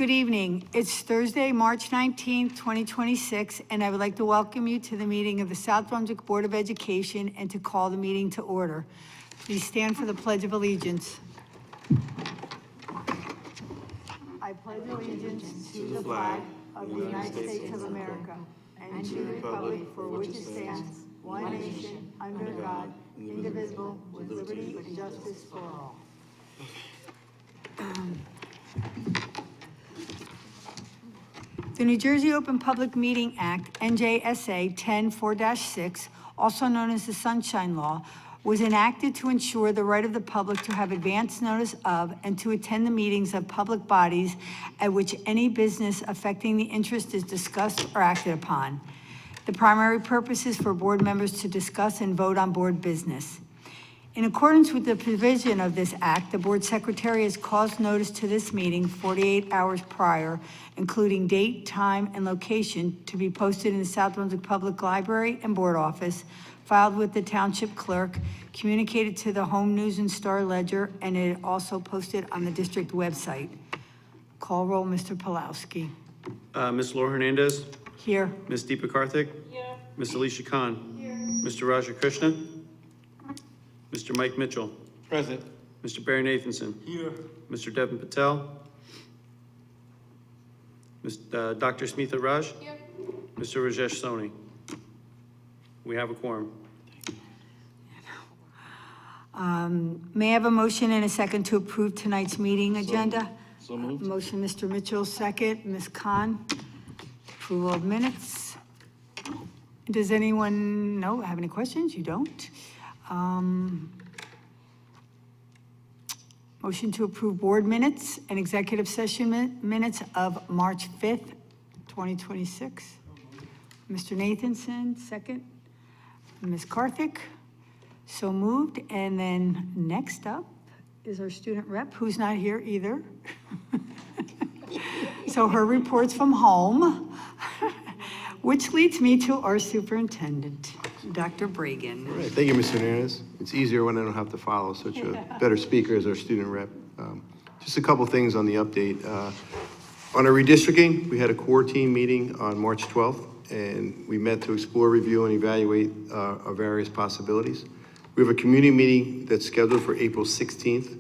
Good evening. It's Thursday, March 19th, 2026, and I would like to welcome you to the meeting of the South Brunswick Board of Education and to call the meeting to order. Please stand for the Pledge of Allegiance. I pledge allegiance to the flag of the United States of America and to the republic for which it stands, one nation, under God, indivisible, with liberty and justice for all. The New Jersey Open Public Meeting Act, NJSA 10-4-6, also known as the Sunshine Law, was enacted to ensure the right of the public to have advance notice of and to attend the meetings of public bodies at which any business affecting the interest is discussed or acted upon. The primary purpose is for board members to discuss and vote on board business. In accordance with the provision of this act, the board secretary has caused notice to this meeting 48 hours prior, including date, time, and location, to be posted in the South Brunswick Public Library and Board Office, filed with the Township Clerk, communicated to the Home News and Star Ledger, and it also posted on the district website. Call roll, Mr. Pulowski. Ms. Laura Hernandez. Here. Ms. Deepa Karthik. Here. Ms. Alicia Khan. Here. Mr. Raja Krishna. Mr. Mike Mitchell. Present. Mr. Barry Nathanson. Here. Mr. Devin Patel. Dr. Smitha Raj. Here. Mr. Rajesh Soni. We have a quorum. May I have a motion and a second to approve tonight's meeting agenda? So moved. Motion, Mr. Mitchell, second. Ms. Khan, approval of minutes. Does anyone have any questions? You don't? Motion to approve board minutes and executive session minutes of March 5th, 2026. Mr. Nathanson, second. Ms. Karthik, so moved. And then next up is our student rep, who's not here either. So her report's from home, which leads me to our superintendent, Dr. Bragan. All right, thank you, Mr. Hernandez. It's easier when I don't have to follow such a better speaker as our student rep. Just a couple things on the update. On our redistricting, we had a core team meeting on March 12th, and we met to explore, review, and evaluate our various possibilities. We have a community meeting that's scheduled for April 16th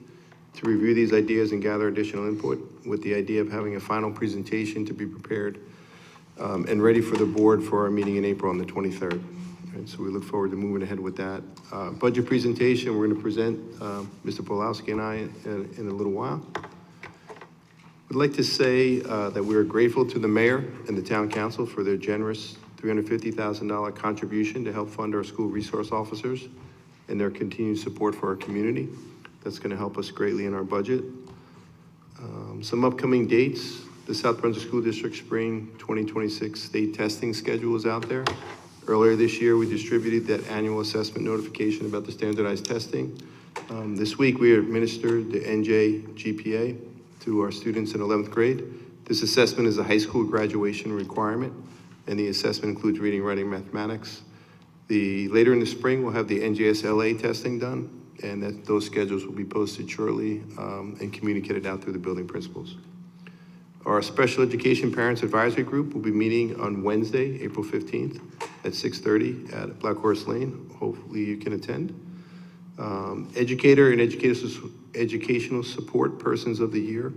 to review these ideas and gather additional input, with the idea of having a final presentation to be prepared and ready for the board for our meeting in April on the 23rd. And so we look forward to moving ahead with that. Budget presentation, we're going to present, Mr. Pulowski and I, in a little while. I'd like to say that we are grateful to the mayor and the town council for their generous $350,000 contribution to help fund our school resource officers and their continued support for our community. That's going to help us greatly in our budget. Some upcoming dates: the South Brunswick School District Spring 2026 state testing schedule is out there. Earlier this year, we distributed that annual assessment notification about the standardized testing. This week, we administered the NJ GPA to our students in 11th grade. This assessment is a high school graduation requirement, and the assessment includes reading, writing, mathematics. Later in the spring, we'll have the NJSLA testing done, and those schedules will be posted shortly and communicated out through the building principals. Our Special Education Parents Advisory Group will be meeting on Wednesday, April 15th at 6:30 at Black Horse Lane. Hopefully you can attend. Educator and educational support persons of the year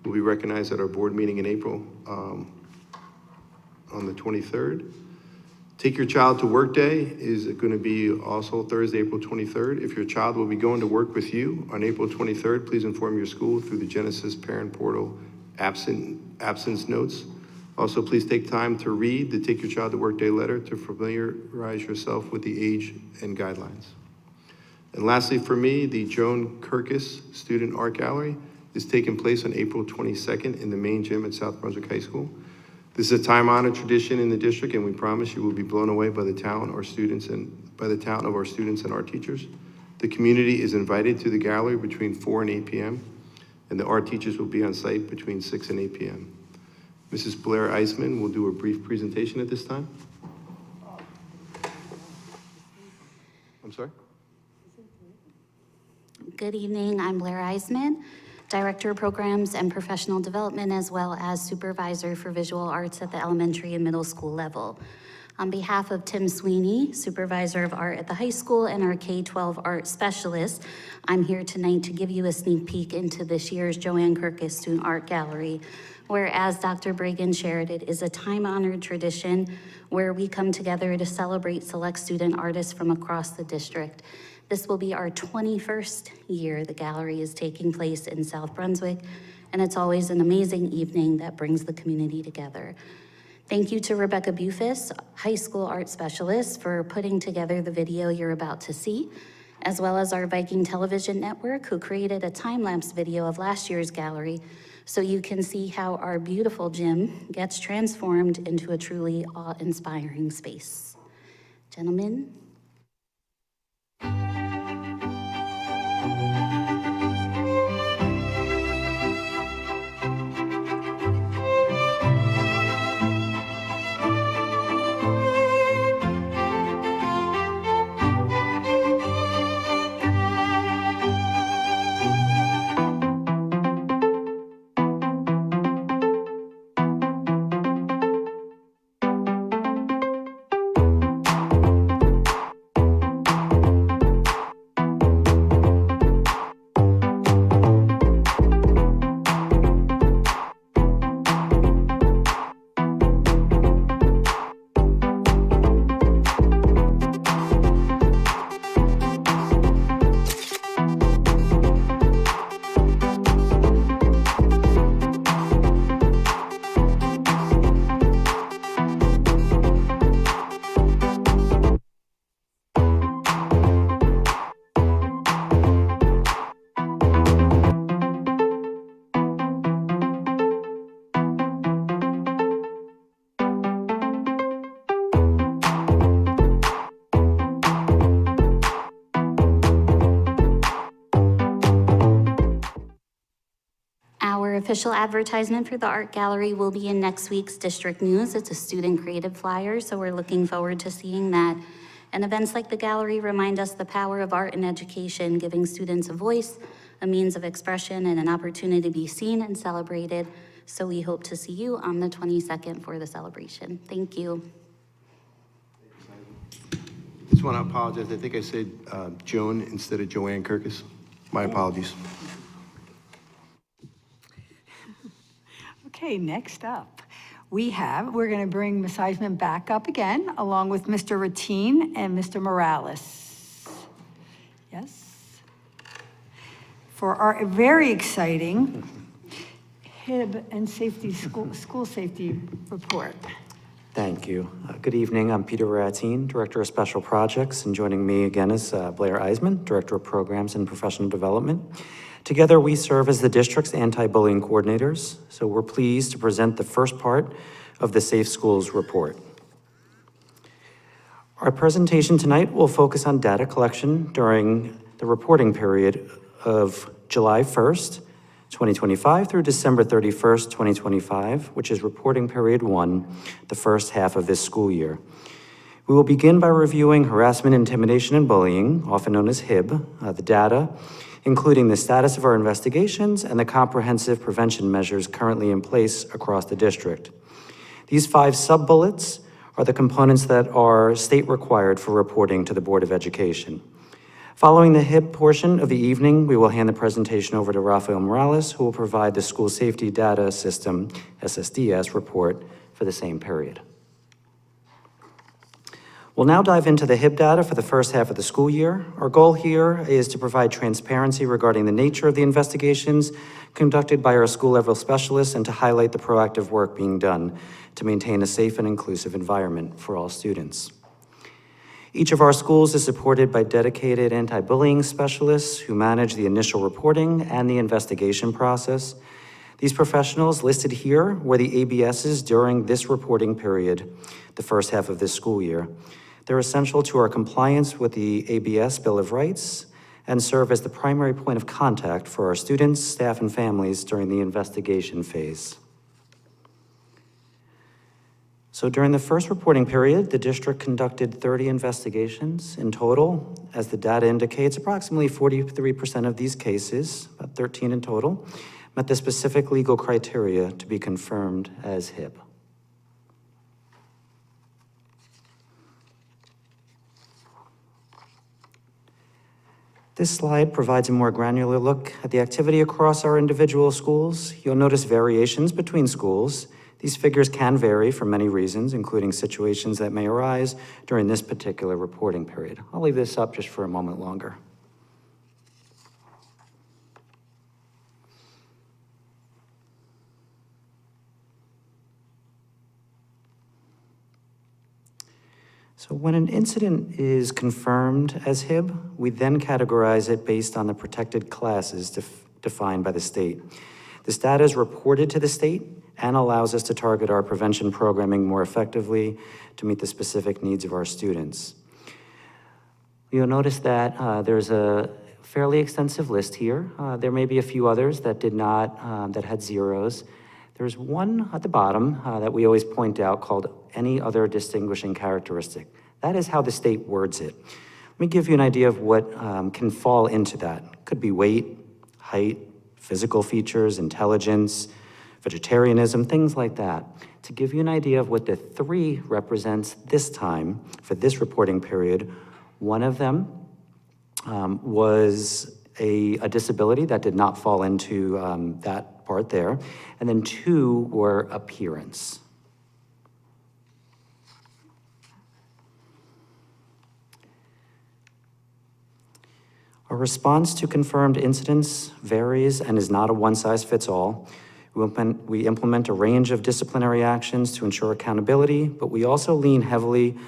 will be recognized at our board meeting in April on the 23rd. Take Your Child to Work Day is going to be also Thursday, April 23rd. If your child will be going to work with you on April 23rd, please inform your school through the Genesis Parent Portal absence notes. Also, please take time to read the Take Your Child to Work Day letter to familiarize yourself with the age and guidelines. And lastly, for me, the Joan Kirkus Student Art Gallery is taking place on April 22nd in the main gym at South Brunswick High School. This is a time-honored tradition in the district, and we promise you will be blown away by the talent of our students and our teachers. The community is invited to the gallery between 4 and 8 p.m., and the art teachers will be on site between 6 and 8 p.m. Mrs. Blair Eisman will do a brief presentation at this time. I'm sorry? Good evening, I'm Blair Eisman. Director of Programs and Professional Development, as well as Supervisor for Visual Arts at the elementary and middle school level. On behalf of Tim Sweeney, Supervisor of Art at the high school and our K-12 art specialist, I'm here tonight to give you a sneak peek into this year's Joanne Kirkus Student Art Gallery, where, as Dr. Bragan shared, it is a time-honored tradition where we come together to celebrate select student artists from across the district. This will be our 21st year the gallery is taking place in South Brunswick, and it's always an amazing evening that brings the community together. Thank you to Rebecca Bufis, high school art specialist, for putting together the video you're about to see, as well as our Viking Television Network, who created a time-lapse video of last year's gallery, so you can see how our beautiful gym gets transformed into a truly awe-inspiring space. Gentlemen. Our official advertisement for the art gallery will be in next week's district news. It's a student creative flyer, so we're looking forward to seeing that. And events like the gallery remind us the power of art in education, giving students a voice, a means of expression, and an opportunity to be seen and celebrated. So we hope to see you on the 22nd for the celebration. Thank you. Just want to apologize. I think I said Joan instead of Joanne Kirkus. My apologies. Okay, next up, we're going to bring Ms. Eisman back up again, along with Mr. Ratine and Mr. Morales. Yes? For our very exciting HIB and school safety report. Thank you. Good evening. I'm Peter Ratine, Director of Special Projects, and joining me again is Blair Eisman, Director of Programs and Professional Development. Together, we serve as the district's anti-bullying coordinators, so we're pleased to present the first part of the Safe Schools report. Our presentation tonight will focus on data collection during the reporting period of July 1st, 2025 through December 31st, 2025, which is reporting period 1, the first half of this school year. We will begin by reviewing harassment, intimidation, and bullying, often known as HIB, the data, including the status of our investigations and the comprehensive prevention measures currently in place across the district. These 5 sub-bullets are the components that are state required for reporting to the Board of Education. Following the HIB portion of the evening, we will hand the presentation over to Rafael Morales, who will provide the School Safety Data System, SSDS, report for the same period. We'll now dive into the HIB data for the first half of the school year. Our goal here is to provide transparency regarding the nature of the investigations conducted by our school-level specialists and to highlight the proactive work being done to maintain a safe and inclusive environment for all students. Each of our schools is supported by dedicated anti-bullying specialists who manage the initial reporting and the investigation process. These professionals listed here were the ABSs during this reporting period, the first half of this school year. They're essential to our compliance with the ABS Bill of Rights and serve as the primary point of contact for our students, staff, and families during the investigation phase. So during the first reporting period, the district conducted 30 investigations in total. As the data indicates, approximately 43% of these cases, about 13 in total, met the specific legal criteria to be confirmed as HIB. This slide provides a more granular look at the activity across our individual schools. You'll notice variations between schools. These figures can vary for many reasons, including situations that may arise during this particular reporting period. I'll leave this up just for a moment longer. So when an incident is confirmed as HIB, we then categorize it based on the protected classes defined by the state. This data is reported to the state and allows us to target our prevention programming more effectively to meet the specific needs of our students. You'll notice that there's a fairly extensive list here. There may be a few others that did not, that had zeros. There's one at the bottom that we always point out called any other distinguishing characteristic. That is how the state words it. Let me give you an idea of what can fall into that. Could be weight, height, physical features, intelligence, vegetarianism, things like that. To give you an idea of what the 3 represents this time for this reporting period, one of them was a disability that did not fall into that part there, and then 2 were appearance. Our response to confirmed incidents varies and is not a one-size-fits-all. We implement a range of disciplinary actions to ensure accountability, but we also lean heavily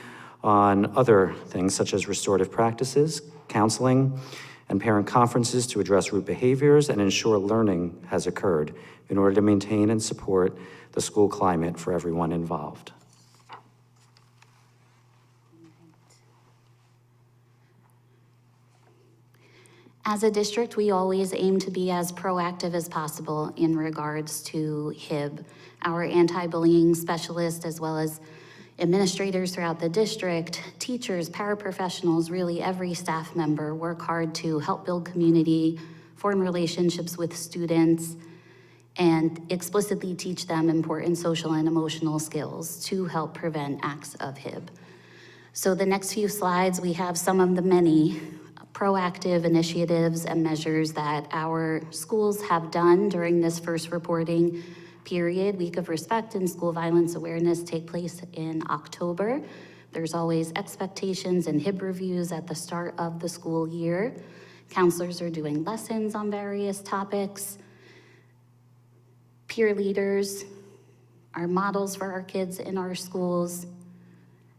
on other things such as restorative practices, counseling, and parent conferences to address root behaviors and ensure learning has occurred in order to maintain and support the school climate for everyone involved. As a district, we always aim to be as proactive as possible in regards to HIB. Our anti-bullying specialist, as well as administrators throughout the district, teachers, paraprofessionals, really every staff member work hard to help build community, form relationships with students, and explicitly teach them important social and emotional skills to help prevent acts of HIB. So the next few slides, we have some of the many proactive initiatives and measures that our schools have done during this first reporting period. Week of Respect and School Violence Awareness take place in October. There's always expectations and HIB reviews at the start of the school year. Counselors are doing lessons on various topics. Peer leaders are models for our kids in our schools.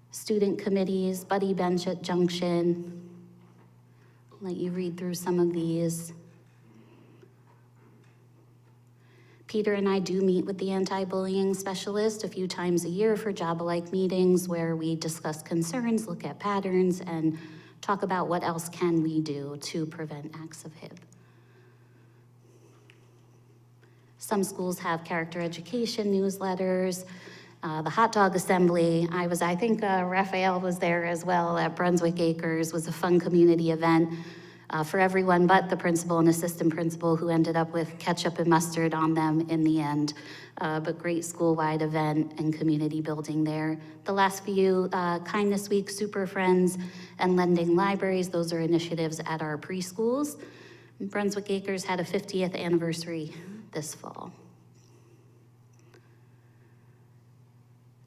Student committees, buddy bench at Junction. I'll let you read through some of these. Peter and I do meet with the anti-bullying specialist a few times a year for job-alike meetings where we discuss concerns, look at patterns, and talk about what else can we do to prevent acts of HIB. Some schools have character education newsletters. The hot dog assembly, I think Raphael was there as well at Brunswick Acres, was a fun community event for everyone but the principal and assistant principal who ended up with ketchup and mustard on them in the end. But great school-wide event and community building there. The last few, Kindness Week, Super Friends, and Lending Libraries, those are initiatives at our preschools. Brunswick Acres had a 50th anniversary this fall.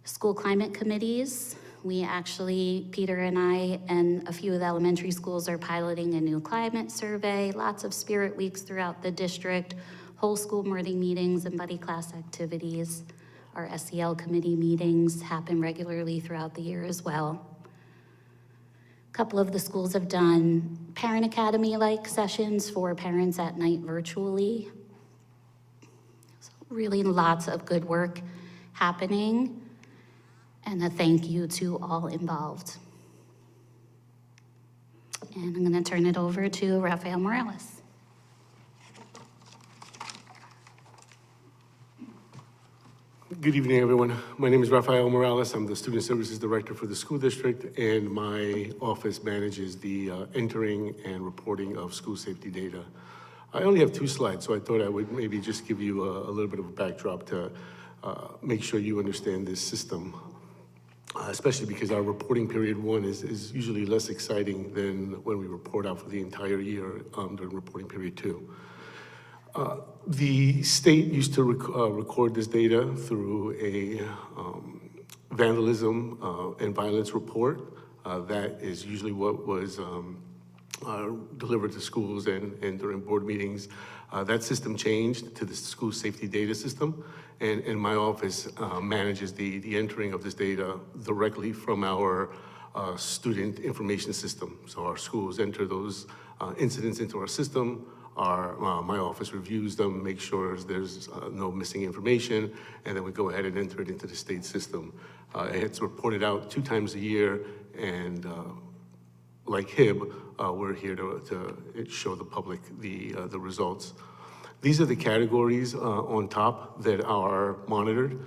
School climate committees, we actually, Peter and I and a few of the elementary schools are piloting a new climate survey, lots of spirit weeks throughout the district, whole school morning meetings and buddy class activities. Our SEL committee meetings happen regularly throughout the year as well. A couple of the schools have done Parent Academy-like sessions for parents at night virtually. So really lots of good work happening. And a thank you to all involved. And I'm going to turn it over to Rafael Morales. Good evening, everyone. My name is Rafael Morales. I'm the Student Services Director for the school district, and my office manages the entering and reporting of school safety data. I only have 2 slides, so I thought I would maybe just give you a little bit of a backdrop to make sure you understand this system, especially because our reporting period 1 is usually less exciting than when we report out for the entire year during reporting period 2. The state used to record this data through a vandalism and violence report. That is usually what was delivered to schools and during board meetings. That system changed to the school safety data system, and my office manages the entering of this data directly from our student information system. So our schools enter those incidents into our system. My office reviews them, makes sure there's no missing information, and then we go ahead and enter it into the state system. It's reported out 2 times a year, and like HIB, we're here to show the public the results. These are the categories on top that are monitored.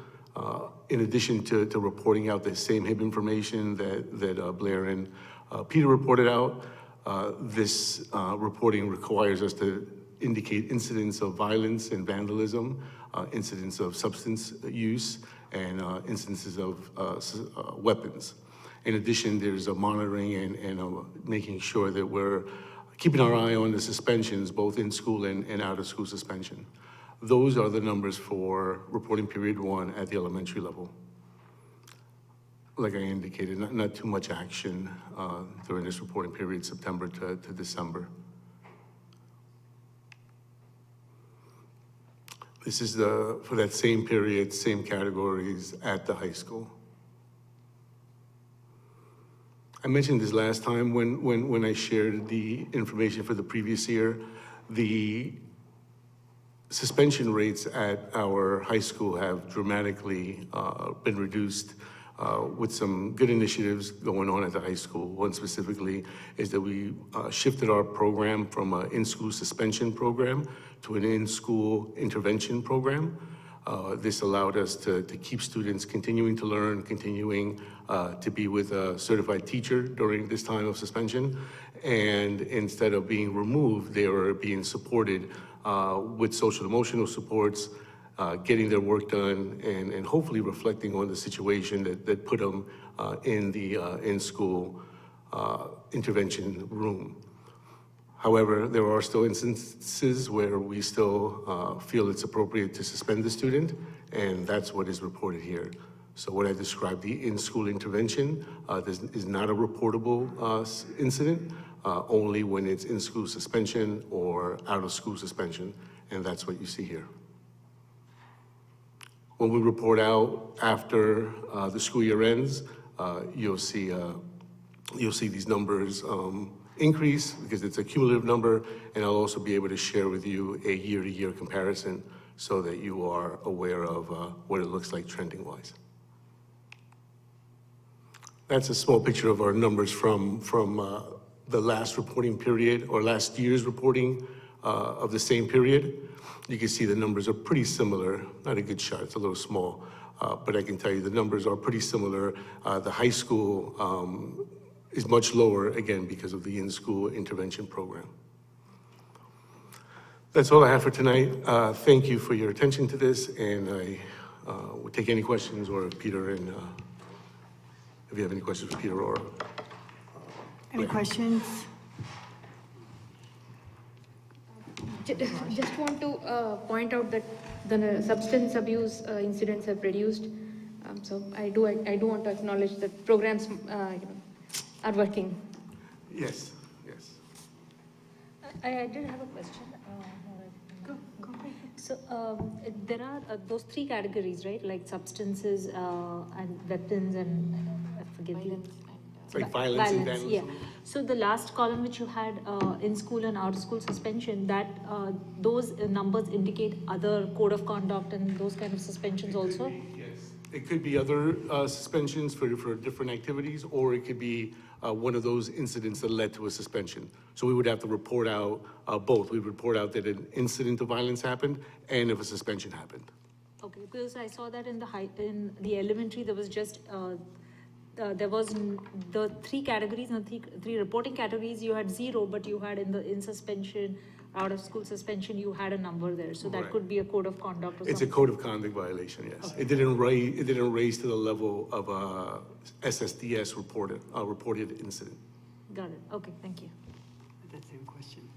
In addition to reporting out the same HIB information that Blair and Peter reported out, this reporting requires us to indicate incidents of violence and vandalism, incidents of substance use, and instances of weapons. In addition, there's a monitoring and making sure that we're keeping our eye on the suspensions, both in school and out of school suspension. Those are the numbers for reporting period 1 at the elementary level. Like I indicated, not too much action during this reporting period, September to December. This is for that same period, same categories at the high school. I mentioned this last time when I shared the information for the previous year. The suspension rates at our high school have dramatically been reduced with some good initiatives going on at the high school. One specifically is that we shifted our program from an in-school suspension program to an in-school intervention program. This allowed us to keep students continuing to learn, continuing to be with a certified teacher during this time of suspension. And instead of being removed, they were being supported with social emotional supports, getting their work done, and hopefully reflecting on the situation that put them in the in-school intervention room. However, there are still instances where we still feel it's appropriate to suspend the student, and that's what is reported here. So what I described, the in-school intervention, this is not a reportable incident, only when it's in-school suspension or out-of-school suspension, and that's what you see here. When we report out after the school year ends, you'll see these numbers increase because it's a cumulative number, and I'll also be able to share with you a year-to-year comparison so that you are aware of what it looks like trending-wise. That's a small picture of our numbers from the last reporting period or last year's reporting of the same period. You can see the numbers are pretty similar. Not a good shot, it's a little small, but I can tell you the numbers are pretty similar. The high school is much lower, again, because of the in-school intervention program. That's all I have for tonight. Thank you for your attention to this, and I will take any questions, or Peter, and if you have any questions for Peter or Any questions? Just want to point out that the substance abuse incidents have reduced. So I do want to acknowledge that programs are working. yes. I did have a question. Go. So there are those 3 categories, right? Like substances and weapons and forgive me. It's like violence and vandalism. Yeah. So the last column which you had in school and out of school suspension, that those numbers indicate other code of conduct and those kind of suspensions also? Yes. It could be other suspensions for different activities, or it could be one of those incidents that led to a suspension. So we would have to report out both. We would report out that an incident of violence happened and if a suspension happened. Okay, Because I saw that in the elementary, there was just, the three categories, and three reporting categories, you had 0, but you had in suspension, out of school suspension, you had a number there. So that Right. could be a code of conduct or It's a something. code of conduct violation, yes. Okay. It didn't raise to the level of a SSDS reported incident. Got it. Okay, thank you. That same question.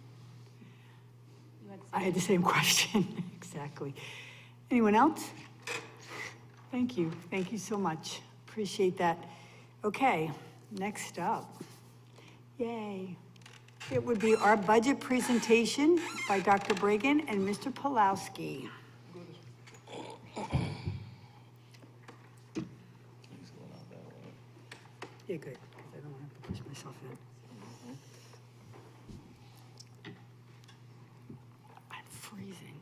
I had the same question, exactly. Anyone else? Thank you so much. Appreciate that. Okay, next up. Yay. It would be our budget presentation by Dr. Bragan and Mr. Pulowski. Yeah, good, because I don't want to have to push myself in. I'm freezing.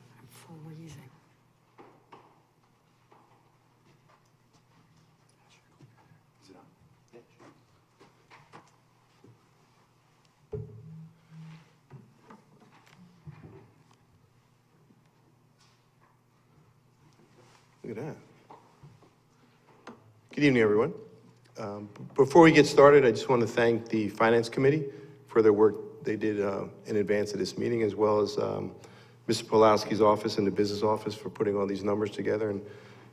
Look at that. Good evening, everyone. Before we get started, I just want to thank the Finance Committee for their work they did in advance of this meeting, as well as Mr. Pulowski's office and the business office for putting all these numbers together and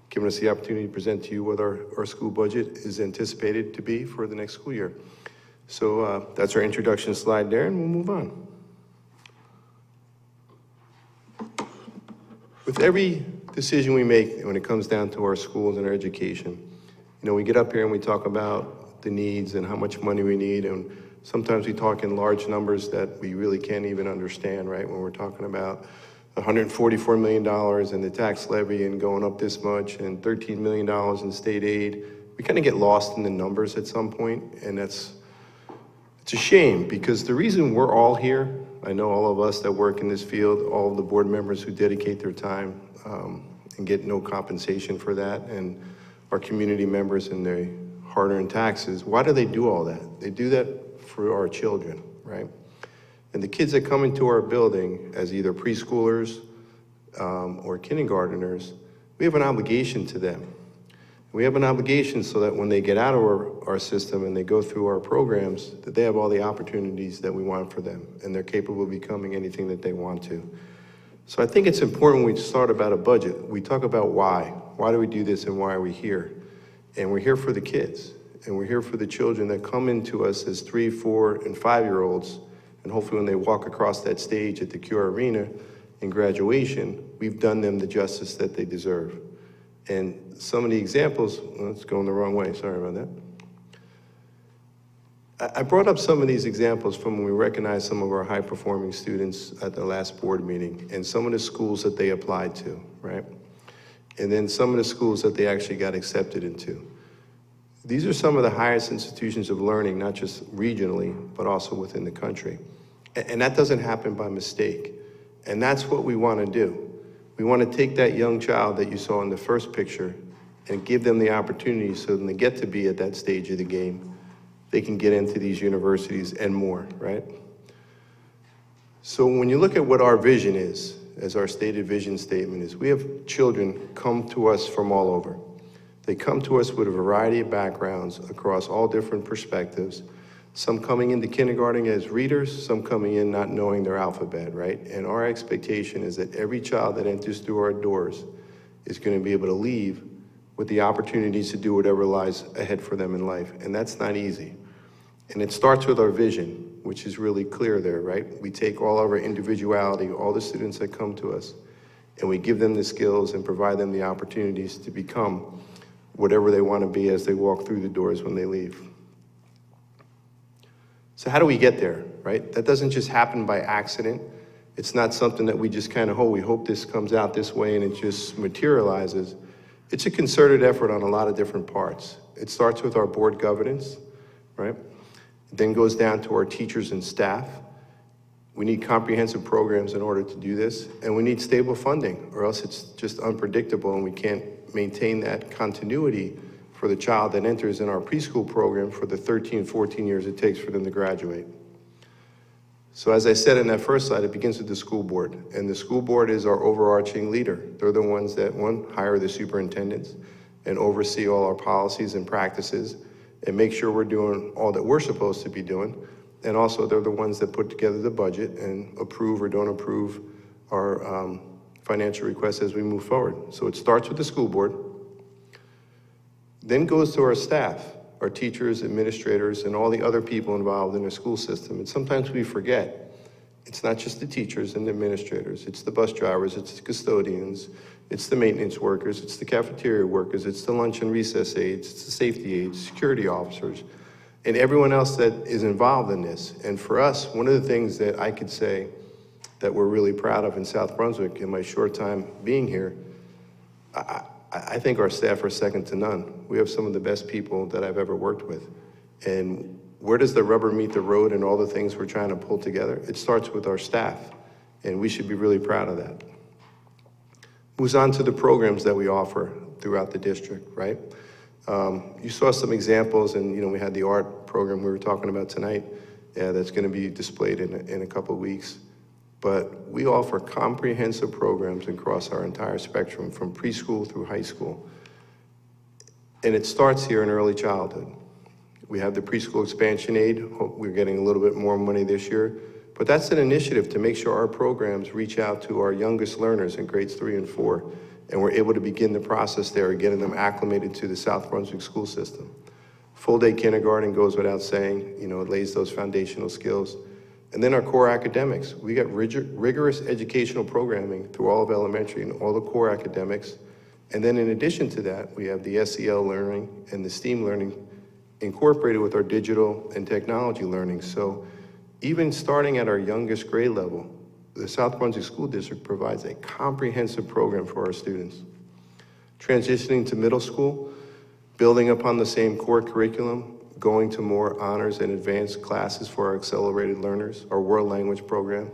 giving us the opportunity to present to you what our school budget is anticipated to be for the next school year. So that's our introduction slide there, and we'll move on. With every decision we make when it comes down to our schools and our education, you know, we get up here and we talk about the needs and how much money we need, and sometimes we talk in large numbers that we really can't even understand, right? When we're talking about $144 million in the tax levy and going up this much and $13 million in state aid, we kind of get lost in the numbers at some point, and it's a shame, because the reason we're all here, I know all of us that work in this field, all of the board members who dedicate their time and get no compensation for that, and our community members and their hard-earned taxes, why do they do all that? They do that for our children, right? And the kids that come into our building as either preschoolers or kindergarteners, we have an obligation to them. We have an obligation so that when they get out of our system and they go through our programs, that they have all the opportunities that we want for them, and they're capable of becoming anything that they want to. So I think it's important when we start about a budget, we talk about why. Why do we do this and why are we here? And we're here for the kids, and we're here for the children that come into us as 3, 4, and 5-year-olds, and hopefully when they walk across that stage at the Cure Arena in graduation, we've done them the justice that they deserve. And some of the examples, well, it's going the wrong way, sorry about that. I brought up some of these examples from when we recognized some of our high-performing students at the last board meeting, and some of the schools that they applied to, right? And then some of the schools that they actually got accepted into. These are some of the highest institutions of learning, not just regionally, but also within the country. And that doesn't happen by mistake. And that's what we want to do. We want to take that young child that you saw in the first picture and give them the opportunity so when they get to be at that stage of the game, they can get into these universities and more, right? So when you look at what our vision is, as our stated vision statement is, we have children come to us from all over. They come to us with a variety of backgrounds across all different perspectives, some coming into kindergarten as readers, some coming in not knowing their alphabet, right? And our expectation is that every child that enters through our doors is going to be able to leave with the opportunities to do whatever lies ahead for them in life. And that's not easy. And it starts with our vision, which is really clear there, right? We take all of our individuality, all the students that come to us, and we give them the skills and provide them the opportunities to become whatever they want to be as they walk through the doors when they leave. So how do we get there, right? That doesn't just happen by accident. It's not something that we just kind of, oh, we hope this comes out this way and it just materializes. It's a concerted effort on a lot of different parts. It starts with our board governance, right? It then goes down to our teachers and staff. We need comprehensive programs in order to do this, and we need stable funding, or else it's just unpredictable and we can't maintain that continuity for the child that enters in our preschool program for the 13, 14 years it takes for them to graduate. So as I said in that first slide, it begins with the school board, and the school board is our overarching leader. They're the ones that, one, hire the superintendents and oversee all our policies and practices and make sure we're doing all that we're supposed to be doing. And also, they're the ones that put together the budget and approve or don't approve our financial requests as we move forward. So it starts with the school board, then goes to our staff, our teachers, administrators, and all the other people involved in the school system. And sometimes we forget, it's not just the teachers and the administrators, it's the bus drivers, it's the custodians, it's the maintenance workers, it's the cafeteria workers, it's the lunch and recess aides, it's the safety aides, security officers, and everyone else that is involved in this. And for us, one of the things that I could say that we're really proud of in South Brunswick in my short time being here, I think our staff are second to none. We have some of the best people that I've ever worked with. And where does the rubber meet the road and all the things we're trying to pull together? It starts with our staff, and we should be really proud of that. Moves on to the programs that we offer throughout the district, right? You saw some examples, and we had the art program we were talking about tonight, that's gonna be displayed in a couple of weeks. But we offer comprehensive programs across our entire spectrum, from preschool through high school. And it starts here in early childhood. We have the preschool expansion aid. We're getting a little bit more money this year. But that's an initiative to make sure our programs reach out to our youngest learners in grades 3 and 4. And we're able to begin the process there of getting them acclimated to the South Brunswick school system. Full day kindergarten goes without saying, it lays those foundational skills. And then our core academics. We got rigorous educational programming through all of elementary and all the core academics. And then in addition to that, we have the SEL learning and the STEAM learning incorporated with our digital and technology learning. So even starting at our youngest grade level, the South Brunswick School District provides a comprehensive program for our students. Transitioning to middle school, building upon the same core curriculum, going to more honors and advanced classes for our accelerated learners, our world language program.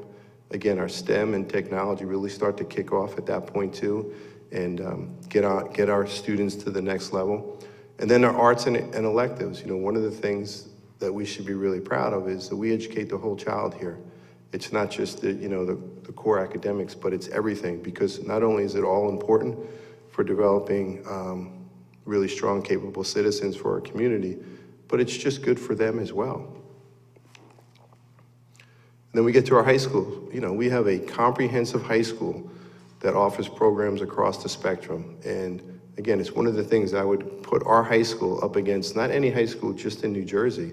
Again, our STEM and technology really start to kick off at that point too, and get our students to the next level. And then our arts and electives. One of the things that we should be really proud of is that we educate the whole child here. It's not just the core academics, but it's everything, because not only is it all important for developing really strong, capable citizens for our community, but it's just good for them as well. And then we get to our high school. We have a comprehensive high school that offers programs across the spectrum. And again, it's one of the things I would put our high school up against, not any high school just in New Jersey,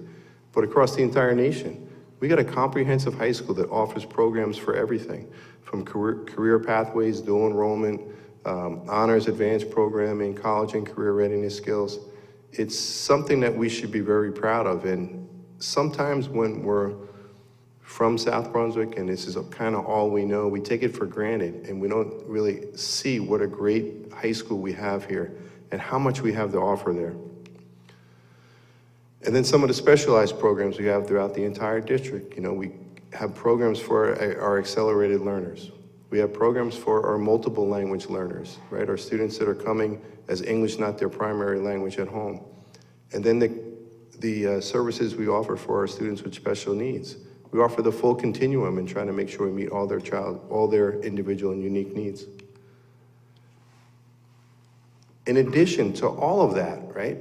but across the entire nation. We got a comprehensive high school that offers programs for everything, from career pathways, dual enrollment, honors, advanced programming, college and career readiness skills. It's something that we should be very proud of. And sometimes when we're from South Brunswick, and this is kind of all we know, we take it for granted, and we don't really see what a great high school we have here and how much we have to offer there. And then some of the specialized programs we have throughout the entire district. We have programs for our accelerated learners. We have programs for our multiple language learners, right? Our students that are coming as English not their primary language at home. And then the services we offer for our students with special needs. We offer the full continuum and trying to make sure we meet all their individual and unique needs. In addition to all of that, right,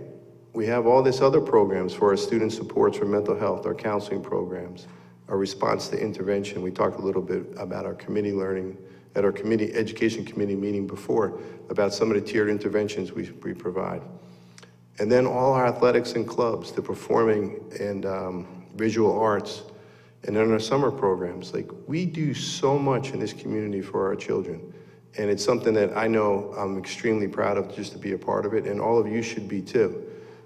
we have all this other programs for our student supports for mental health, our counseling programs, our response to intervention. We talked a little bit about our committee learning at our education committee meeting before about some of the tiered interventions we provide. And then all our athletics and clubs, the performing and visual arts, and then our summer programs. We do so much in this community for our children. And it's something that I know I'm extremely proud of just to be a part of it, and all of you should be too.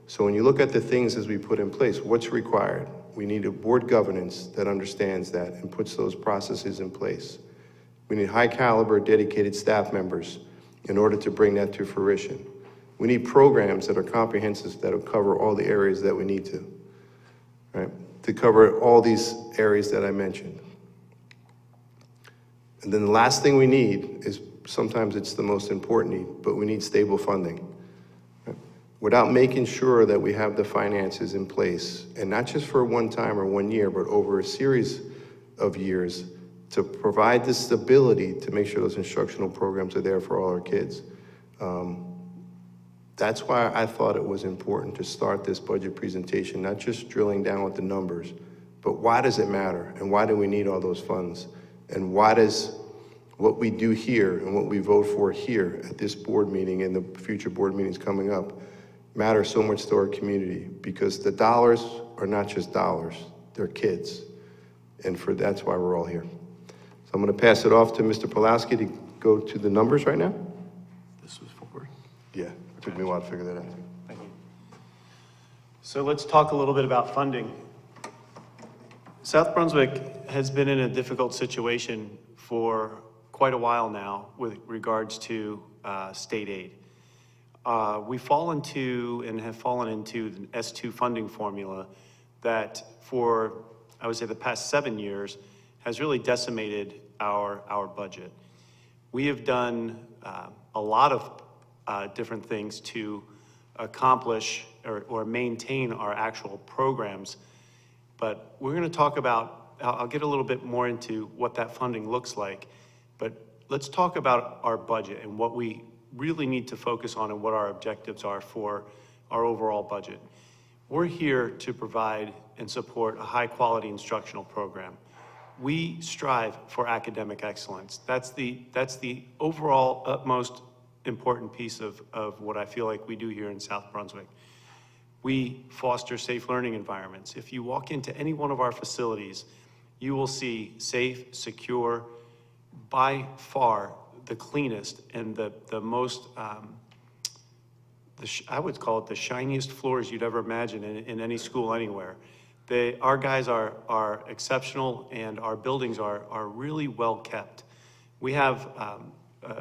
So when you look at the things as we put in place, what's required? We need a board governance that understands that and puts those processes in place. We need high caliber, dedicated staff members in order to bring that to fruition. We need programs that are comprehensive, that will cover all the areas that we need to, right? To cover all these areas that I mentioned. And then the last thing we need is, sometimes it's the most important need, but we need stable funding. Without making sure that we have the finances in place, and not just for one time or 1 year, but over a series of years to provide the stability to make sure those instructional programs are there for all our kids. That's why I thought it was important to start this budget presentation, not just drilling down with the numbers, but why does it matter? And why do we need all those funds? And why does what we do here and what we vote for here at this board meeting and the future board meetings coming up matter so much to our community? Because the dollars are not just dollars, they're kids. And that's why we're all here. So I'm gonna pass it off to Mr. Pulaski to go to the numbers right now. This was forward. Yeah, it took me a while to figure that out. Thank you. So let's talk a little bit about funding. South Brunswick has been in a difficult situation for quite a while now with regards to state aid. We fall into and have fallen into the S2 funding formula that for, I would say, the past 7 years has really decimated our budget. We have done a lot of different things to accomplish or maintain our actual programs, but we're going to talk about, I'll get a little bit more into what that funding looks like, but let's talk about our budget and what we really need to focus on and what our objectives are for our overall budget. We're here to provide and support a high-quality instructional program. We strive for academic excellence. That's the overall utmost important piece of what I feel like we do here in South Brunswick. We foster safe learning environments. If you walk into any one of our facilities, you will see safe, secure, by far the cleanest and the most, I would call it the shiniest floors you'd ever imagine in any school anywhere. Our guys are exceptional, and our buildings are really well kept. We have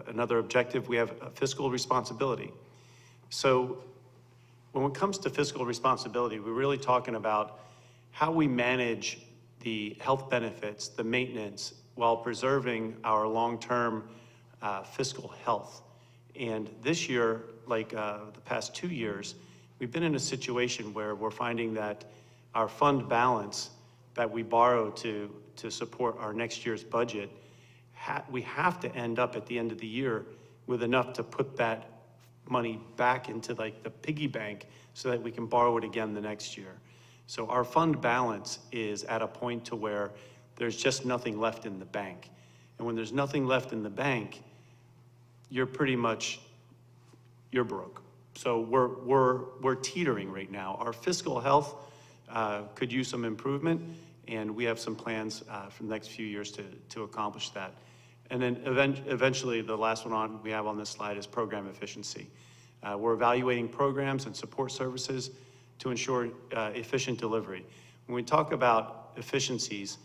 another objective, we have a fiscal responsibility. So when it comes to fiscal responsibility, we're really talking about how we manage the health benefits, the maintenance, while preserving our long-term fiscal health. And this year, like the past 2 years, we've been in a situation where we're finding that our fund balance that we borrow to support our next year's budget, we have to end up at the end of the year with enough to put that money back into like the piggy bank so that we can borrow it again the next year. So our fund balance is at a point to where there's just nothing left in the bank. And when there's nothing left in the bank, you're broke. So we're teetering right now. Our fiscal health could use some improvement, and we have some plans for the next few years to accomplish that. And then eventually, the last one we have on this slide is program efficiency. We're evaluating programs and support services to ensure efficient delivery. When we talk about efficiencies,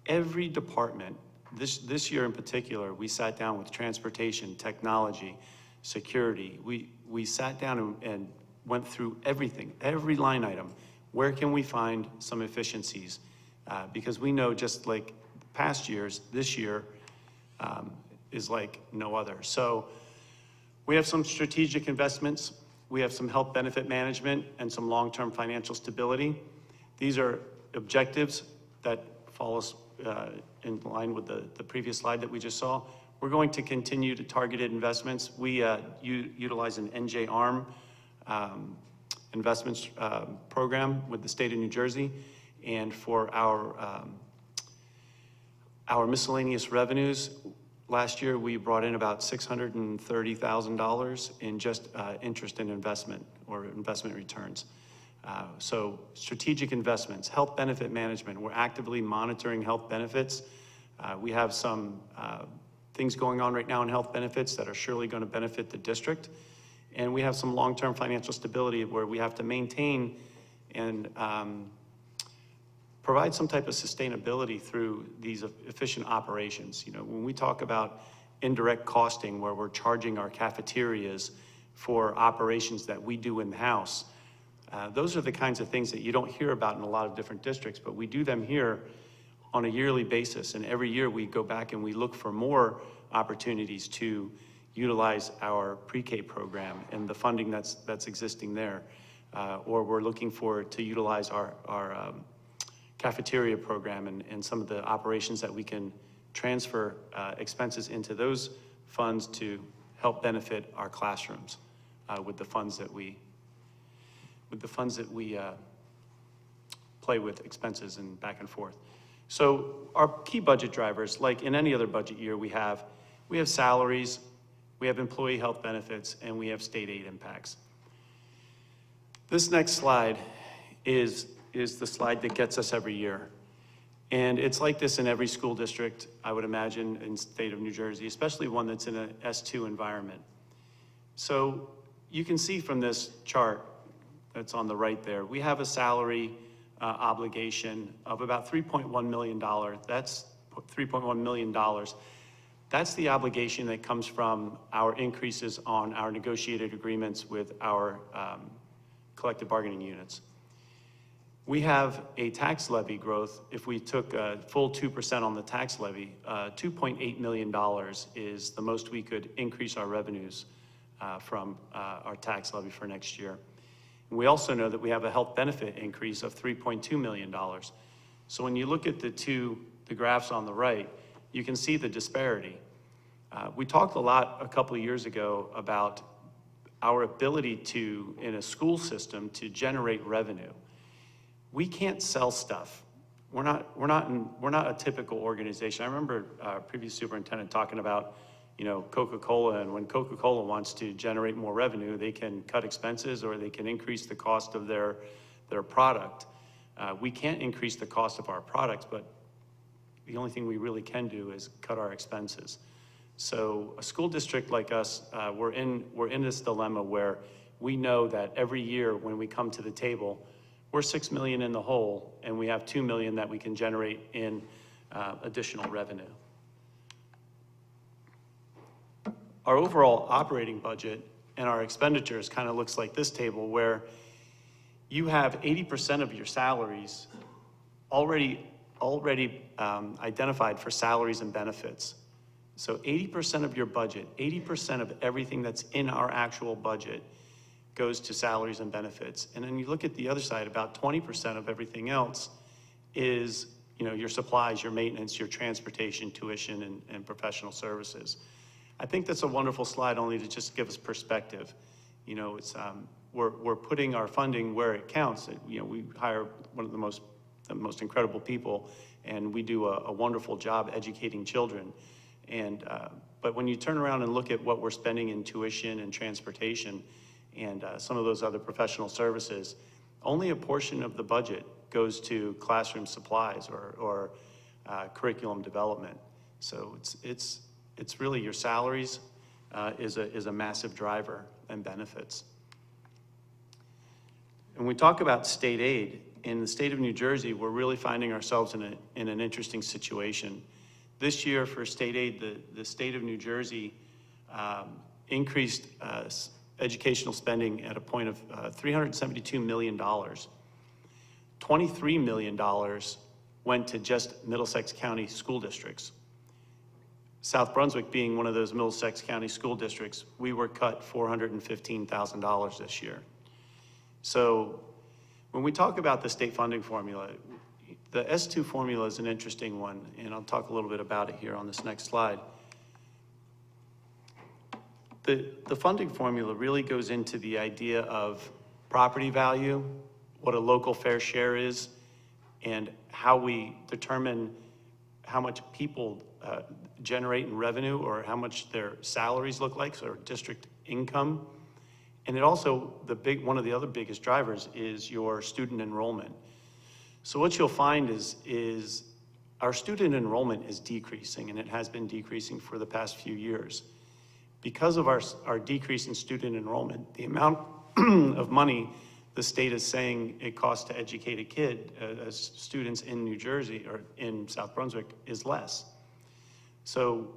every department, this year in particular, we sat down with transportation, technology, security. We sat down and went through everything, every line item. Where can we find some efficiencies? Because we know, just like past years, this year is like no other. So we have some strategic investments. We have some health benefit management and some long-term financial stability. These are objectives that follow in line with the previous slide that we just saw. We're going to continue to targeted investments. We utilize an NJ-ARM investments program with the state of New Jersey. And for our miscellaneous revenues, last year we brought in about $630,000 in just interest and investment or investment returns. So strategic investments, health benefit management, we're actively monitoring health benefits. We have some things going on right now in health benefits that are surely going to benefit the district. And we have some long-term financial stability where we have to maintain and provide some type of sustainability through these efficient operations. You know, when we talk about indirect costing, where we're charging our cafeterias for operations that we do in-house, those are the kinds of things that you don't hear about in a lot of different districts, but we do them here on a yearly basis. And every year we go back and we look for more opportunities to utilize our pre-K program and the funding that's existing there. Or we're looking to utilize our cafeteria program and some of the operations that we can transfer expenses into those funds to help benefit our classrooms with the funds that we play with expenses and back and forth. So our key budget drivers, like in any other budget year, we have salaries, we have employee health benefits, and we have state aid impacts. This next slide is the slide that gets us every year. And it's like this in every school district, I would imagine, in the state of New Jersey, especially one that's in a S2 environment. So you can see from this chart that's on the right there, we have a salary obligation of about $3.1 million. That's $3.1 million. That's the obligation that comes from our increases on our negotiated agreements with our collective bargaining units. We have a tax levy growth. If we took a full 2% on the tax levy, $2.8 million is the most we could increase our revenues from our tax levy for next year. And we also know that we have a health benefit increase of $3.2 million. So when you look at the graphs on the right, you can see the disparity. We talked a lot a couple of years ago about our ability to, in a school system, to generate revenue. We can't sell stuff. We're not a typical organization. I remember previous superintendent talking about, Coca-Cola, and when Coca-Cola wants to generate more revenue, they can cut expenses or they can increase the cost of their product. We can't increase the cost of our products, but the only thing we really can do is cut our expenses. So a school district like us, we're in this dilemma where we know that every year when we come to the table, we're $6 million in the hole, and we have $2 million that we can generate in additional revenue. Our overall operating budget and our expenditures kind of looks like this table, where you have 80% of your salaries already identified for salaries and benefits. So 80% of your budget, 80% of everything that's in our actual budget goes to salaries and benefits. And then you look at the other side, about 20% of everything else is, your supplies, your maintenance, your transportation, tuition, and professional services. I think that's a wonderful slide only to just give us perspective. It's, we're putting our funding where it counts. We hire one of the most incredible people, and we do a wonderful job educating children. But when you turn around and look at what we're spending in tuition and transportation and some of those other professional services, only a portion of the budget goes to classroom supplies or curriculum development. So it's really your salaries is a massive driver and benefits. And we talk about state aid. In the state of New Jersey, we're really finding ourselves in an interesting situation. This year for state aid, the state of New Jersey increased educational spending at a point of $372 million. $23 million went to just Middlesex County school districts. South Brunswick being one of those Middlesex County school districts, we were cut $415,000 this year. So when we talk about the state funding formula, the S2 formula is an interesting one, and I'll talk a little bit about it here on this next slide. The funding formula really goes into the idea of property value, what a local fair share is, and how we determine how much people generate in revenue or how much their salaries look like, so district income. And it also, one of the other biggest drivers is your student enrollment. So what you'll find is our student enrollment is decreasing, and it has been decreasing for the past few years. Because of our decrease in student enrollment, the amount of money the state is saying it costs to educate a kid as students in New Jersey or in South Brunswick is less. So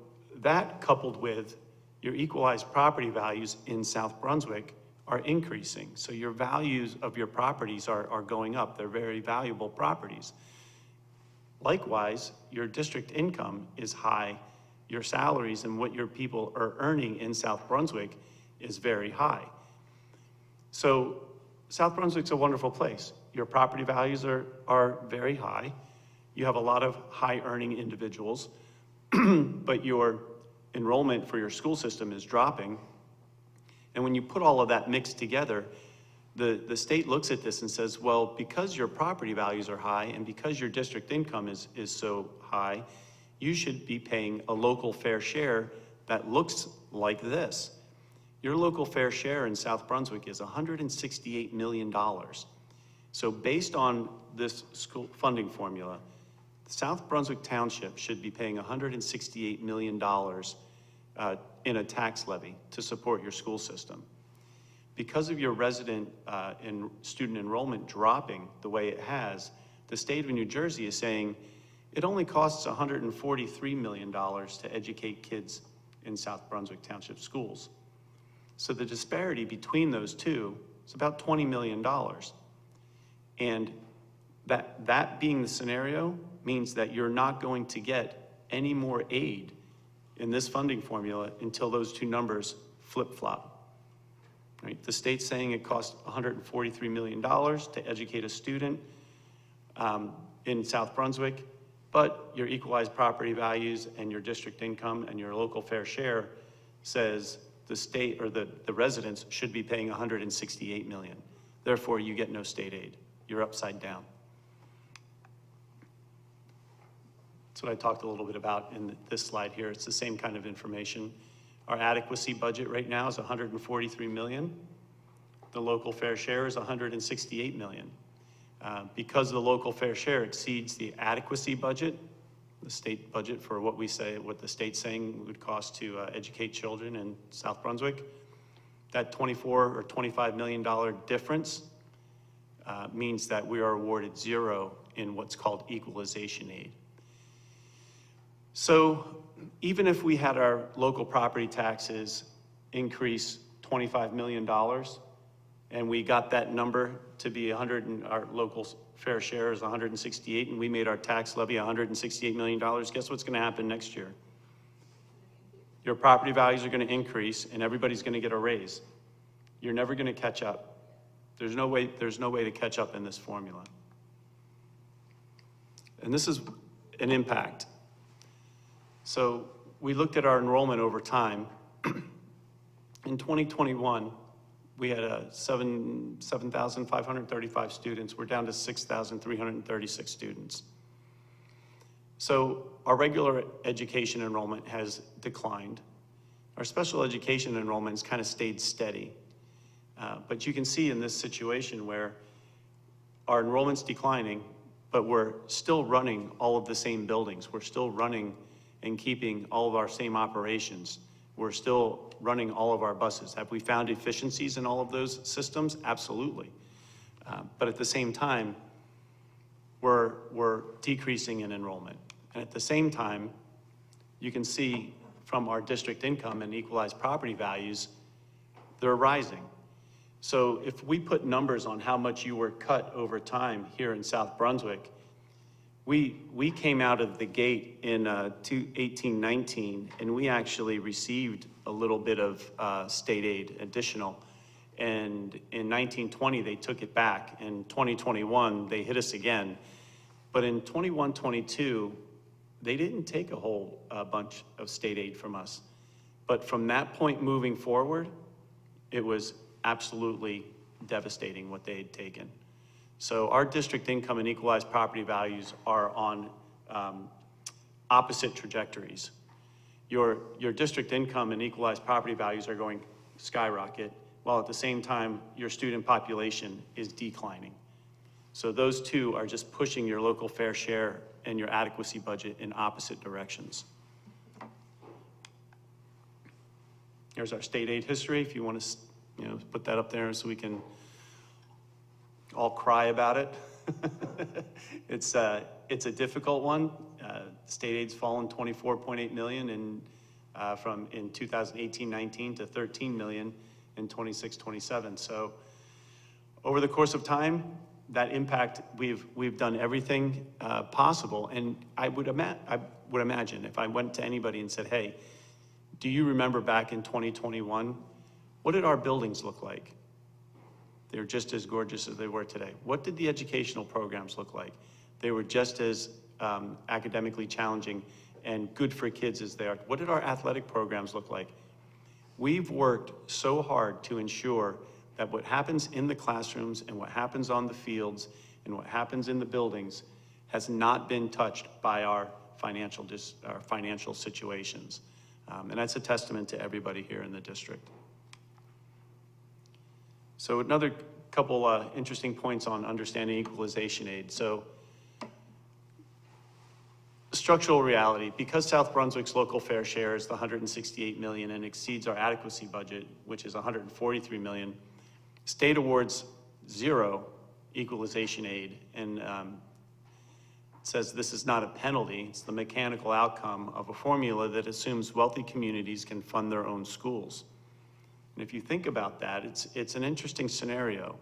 that, coupled with your equalized property values in South Brunswick, are increasing. So your values of your properties are going up. They're very valuable properties. Likewise, your district income is high. Your salaries and what your people are earning in South Brunswick is very high. So South Brunswick's a wonderful place. your property values are very high. You have a lot of high-earning individuals, but your enrollment for your school system is dropping. And when you put all of that mixed together, the state looks at this and says, well, because your property values are high and because your district income is so high, you should be paying a local fair share that looks like this. Your local fair share in South Brunswick is $168 million. So based on this school funding formula, South Brunswick Township should be paying $168 million in a tax levy to support your school system. Because of your resident and student enrollment dropping the way it has, the state of New Jersey is saying it only costs $143 million to educate kids in South Brunswick Township schools. So the disparity between those two is about $20 million. And that being the scenario means that you're not going to get any more aid in this funding formula until those two numbers flip-flop. Right? The state's saying it costs $143 million to educate a student in South Brunswick, but your equalized property values and your district income and your local fair share says the state or the residents should be paying $168 million. Therefore, you get no state aid. You're upside down. That's what I talked a little bit about in this slide here. It's the same kind of information. Our adequacy budget right now is $143 million. The local fair share is $168 million. Because the local fair share exceeds the adequacy budget, the state budget for what the state's saying would cost to educate children in South Brunswick, that $24 or $25 million difference means that we are awarded zero in what's called equalization aid. So even if we had our local property taxes increase $25 million and we got that number to be 100 and our local fair share is 168 and we made our tax levy $168 million, guess what's gonna happen next year? Your property values are gonna increase and everybody's gonna get a raise. You're never gonna catch up. There's no way to catch up in this formula. And this is an impact. So we looked at our enrollment over time. In 2021, we had 7,535 students. We're down to 6,336 students. So our regular education enrollment has declined. Our special education enrollment has kind of stayed steady. But you can see in this situation where our enrollment's declining, but we're still running all of the same buildings. We're still running and keeping all of our same operations. We're still running all of our buses. Have we found efficiencies in all of those systems? Absolutely. But at the same time, we're decreasing in enrollment. And at the same time, you can see from our district income and equalized property values, they're rising. So if we put numbers on how much you were cut over time here in South Brunswick, we came out of the gate in 18-19, and we actually received a little bit of state aid additional. And in 1920, they took it back. In 2021, they hit us again. But in 21-22, they didn't take a whole bunch of state aid from us. But from that point moving forward, it was absolutely devastating what they had taken. So our district income and equalized property values are on opposite trajectories. Your district income and equalized property values are going skyrocket, while at the same time, your student population is declining. So those two are just pushing your local fair share and your adequacy budget in opposite directions. Here's our state aid history, if you want to put that up there so we can all cry about it. It's a difficult one. State aid's fallen 24.8 million in 2018-19 to 13 million in 26-27. So over the course of time, that impact, we've done everything possible. And I would imagine if I went to anybody and said, hey, do you remember back in 2021, what did our buildings look like? They're just as gorgeous as they were today. What did the educational programs look like? They were just as academically challenging and good for kids as they are. What did our athletic programs look like? We've worked so hard to ensure that what happens in the classrooms and what happens on the fields and what happens in the buildings has not been touched by our financial situations. And that's a testament to everybody here in the district. So another couple interesting points on understanding equalization aid. So structural reality, because South Brunswick's local fair share is the 168 million and exceeds our adequacy budget, which is 143 million, state awards zero equalization aid, and says this is not a penalty, it's the mechanical outcome of a formula that assumes wealthy communities can fund their own schools. And if you think about that, it's an interesting scenario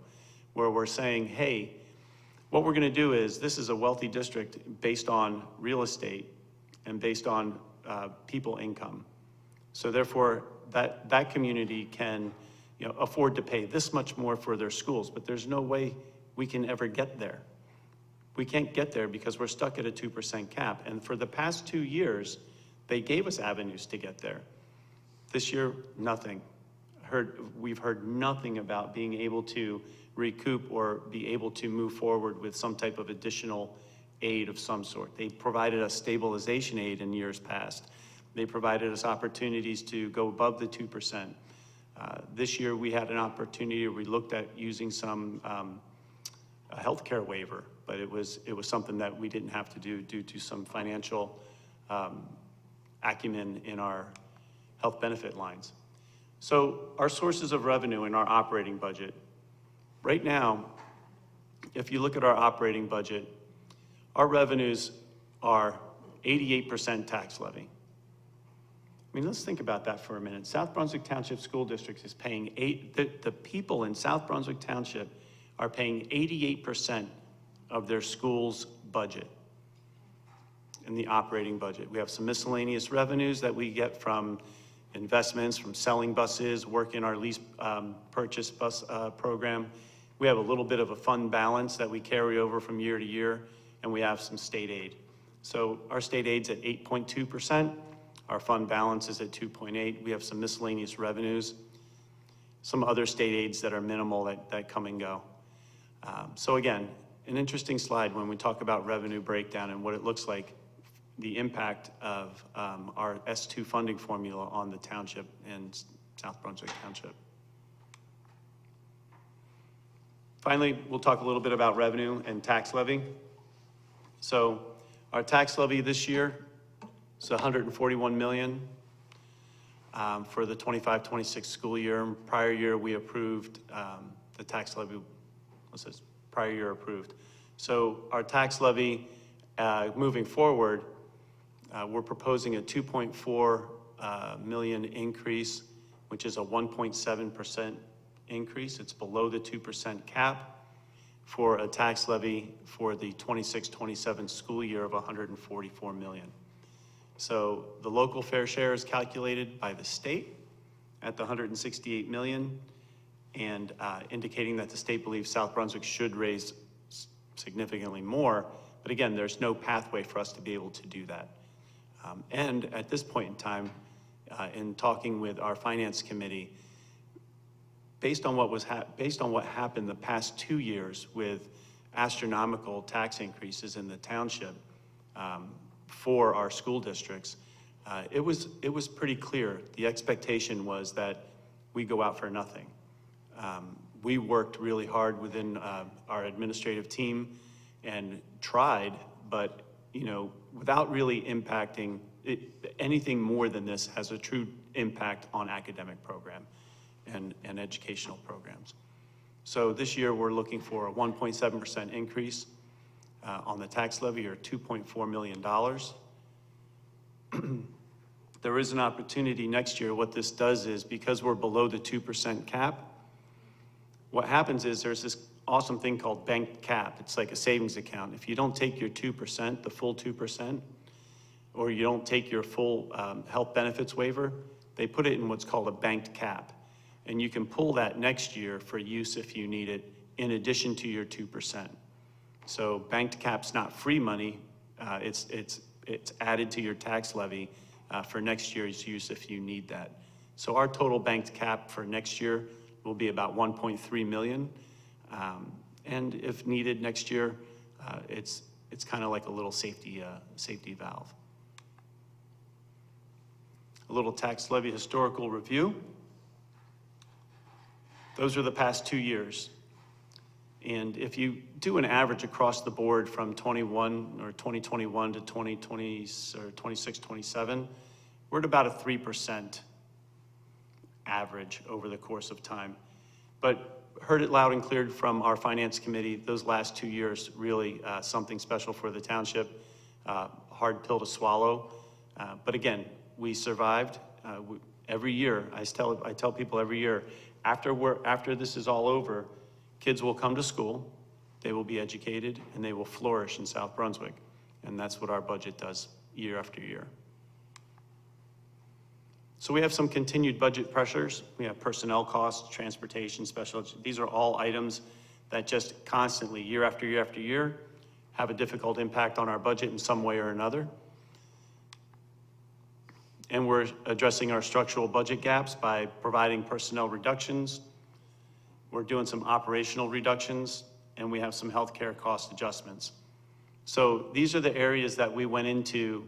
where we're saying, hey, what we're gonna do is, this is a wealthy district based on real estate and based on people income. So therefore, that community can, afford to pay this much more for their schools, but there's no way we can ever get there. We can't get there because we're stuck at a 2% cap. And for the past 2 years, they gave us avenues to get there. This year, nothing. We've heard nothing about being able to recoup or be able to move forward with some type of additional aid of some sort. They provided us stabilization aid in years past. They provided us opportunities to go above the 2%. This year, we had an opportunity, we looked at using some a healthcare waiver, but it was something that we didn't have to do due to some financial acumen in our health benefit lines. So our sources of revenue in our operating budget, right now, if you look at our operating budget, our revenues are 88% tax levy. I mean, let's think about that for a minute. South Brunswick Township School District is paying the people in South Brunswick Township are paying 88% of their school's budget in the operating budget. We have some miscellaneous revenues that we get from investments, from selling buses, work in our lease purchase bus program. We have a little bit of a fund balance that we carry over from year to year, and we have some state aid. So our state aid's at 8.2%. Our fund balance is at 2.8. We have some miscellaneous revenues, some other state aids that are minimal that come and go. So again, an interesting slide when we talk about revenue breakdown and what it looks like, the impact of our S2 funding formula on the township and South Brunswick Township. Finally, we'll talk a little bit about revenue and tax levy. So our tax levy this year is 141 million for the 25-26 school year. Prior year, we approved the tax levy, what's this? Prior year approved. So our tax levy moving forward, we're proposing a 2.4 million increase, which is a 1.7% increase. It's below the 2% cap for a tax levy for the 26-27 school year of 144 million. So the local fair share is calculated by the state at the 168 million and indicating that the state believes South Brunswick should raise significantly more. But again, there's no pathway for us to be able to do that. And at this point in time, in talking with our finance committee, based on what happened the past 2 years with astronomical tax increases in the township for our school districts, it was pretty clear. The expectation was that we go out for nothing. We worked really hard within our administrative team and tried, but without really impacting anything more than this has a true impact on academic program and educational programs. So this year we're looking for a 1.7% increase on the tax levy, or $2.4 million. There is an opportunity next year. What this does is, because we're below the 2% cap, what happens is there's this awesome thing called banked cap. It's like a savings account. If you don't take your 2%, the full 2%, or you don't take your full health benefits waiver, they put it in what's called a banked cap. And you can pull that next year for use if you need it, in addition to your 2%. So banked cap's not free money, it's added to your tax levy for next year's use if you need that. So our total banked cap for next year will be about 1.3 million. And if needed next year, it's kind of like a little safety valve. A little tax levy historical review. Those are the past 2 years. And if you do an average across the board from 2021 to 2020 or 26, 27, we're at about a 3% average over the course of time. But heard it loud and clear from our finance committee, those last 2 years really something special for the township, hard pill to swallow. But again, we survived. Every year, I tell people every year, after this is all over, kids will come to school, they will be educated, and they will flourish in South Brunswick. And that's what our budget does year after year. So we have some continued budget pressures. We have personnel costs, transportation, special, these are all items that just constantly, year after year after year, have a difficult impact on our budget in some way or another. And we're addressing our structural budget gaps by providing personnel reductions. We're doing some operational reductions, and we have some healthcare cost adjustments. So these are the areas that we went into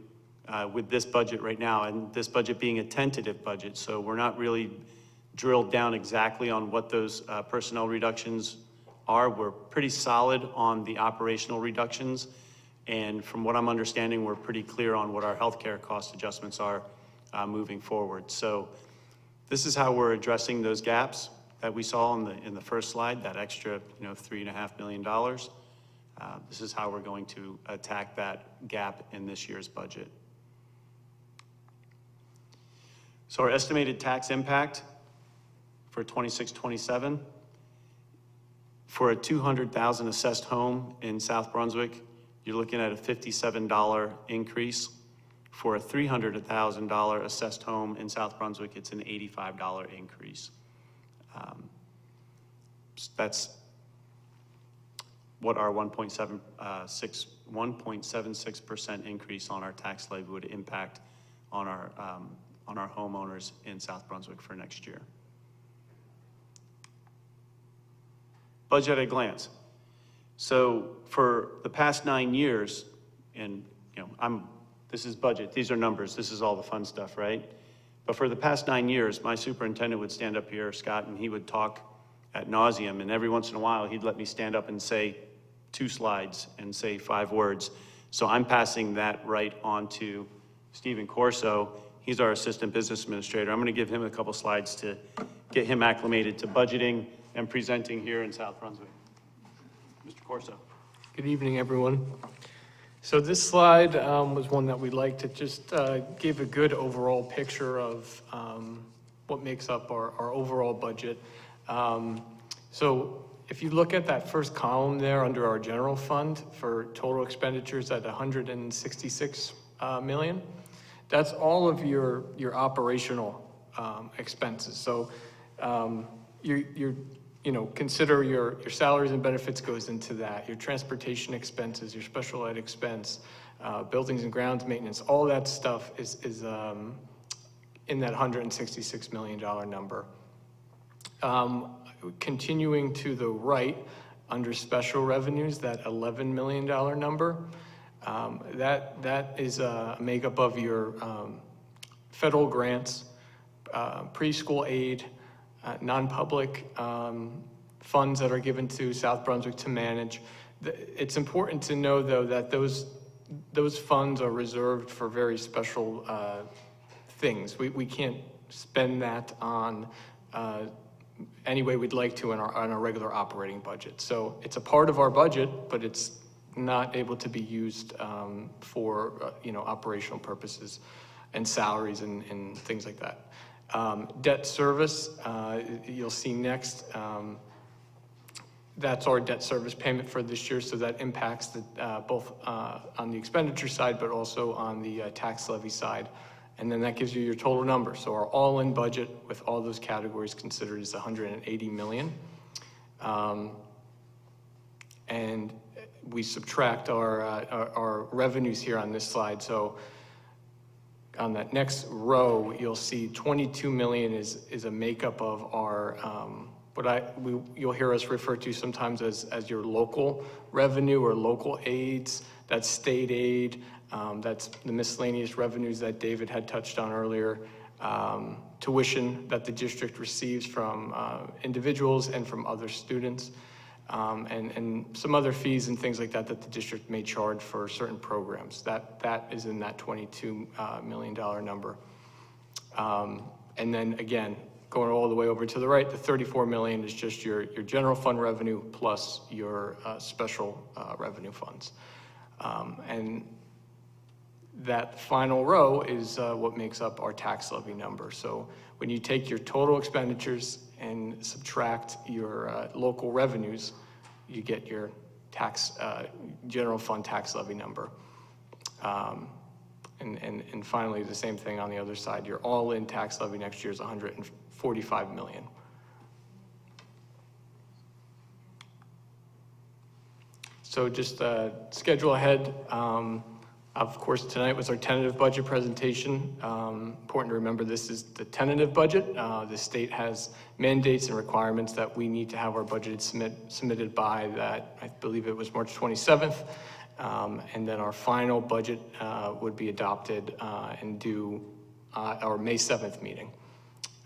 with this budget right now, and this budget being a tentative budget. So we're not really drilled down exactly on what those personnel reductions are. We're pretty solid on the operational reductions. And from what I'm understanding, we're pretty clear on what our healthcare cost adjustments are moving forward. So this is how we're addressing those gaps that we saw in the first slide, that extra, $3.5 million. This is how we're going to attack that gap in this year's budget. So our estimated tax impact for 26-27, for a 200,000 assessed home in South Brunswick, you're looking at a $57 increase. For a $300,000 assessed home in South Brunswick, it's an $85 increase. That's what our 1.76% increase on our tax levy would impact on our homeowners in South Brunswick for next year. Budget at a glance. So for the past 9 years, and this is budget, these are numbers, this is all the fun stuff, right? But for the past 9 years, my superintendent would stand up here, Scott, and he would talk ad nauseum, and every once in a while, he'd let me stand up and say 2 slides and say 5 words. So I'm passing that right on to Stephen Corso. He's our assistant business administrator. I'm gonna give him a couple slides to get him acclimated to budgeting and presenting here in South Brunswick. Mr. Corso. Good evening, everyone. So this slide was one that we liked. It just gave a good overall picture of what makes up our overall budget. So if you look at that first column there under our general fund for total expenditures at 166 million, that's all of your operational expenses. So consider your salaries and benefits goes into that, your transportation expenses, your special ed expense, buildings and grounds maintenance, all that stuff is in that $166 million number. Continuing to the right, under special revenues, that $11 million number, that is a makeup of your federal grants, preschool aid, non-public funds that are given to South Brunswick to manage. It's important to know, though, that those funds are reserved for very special things. We can't spend that on any way we'd like to on our regular operating budget. So it's a part of our budget, but it's not able to be used for operational purposes and salaries and things like that. Debt service, you'll see next, that's our debt service payment for this year, so that impacts both on the expenditure side, but also on the tax levy side And then that gives you your total number. So our all-in budget with all those categories considered is 180 million. And we subtract our revenues here on this slide. So on that next row, you'll see 22 million is a makeup of our, you'll hear us refer to sometimes as your local revenue or local aids. That's state aid, that's the miscellaneous revenues that David had touched on earlier, tuition that the district receives from individuals and from other students, and some other fees and things like that that the district may charge for certain programs. That is in that $22 million number. And then again, going all the way over to the right, the 34 million is just your general fund revenue plus your special revenue funds. And that final row is what makes up our tax levy number. So when you take your total expenditures and subtract your local revenues, you get your tax, general fund tax levy number. And finally, the same thing on the other side. Your all-in tax levy next year is 145 million. So just schedule ahead. Of course, tonight was our tentative budget presentation. Important to remember this is the tentative budget. The state has mandates and requirements that we need to have our budget submitted by that, I believe it was March 27th. And then our final budget would be adopted and due our May 7th meeting.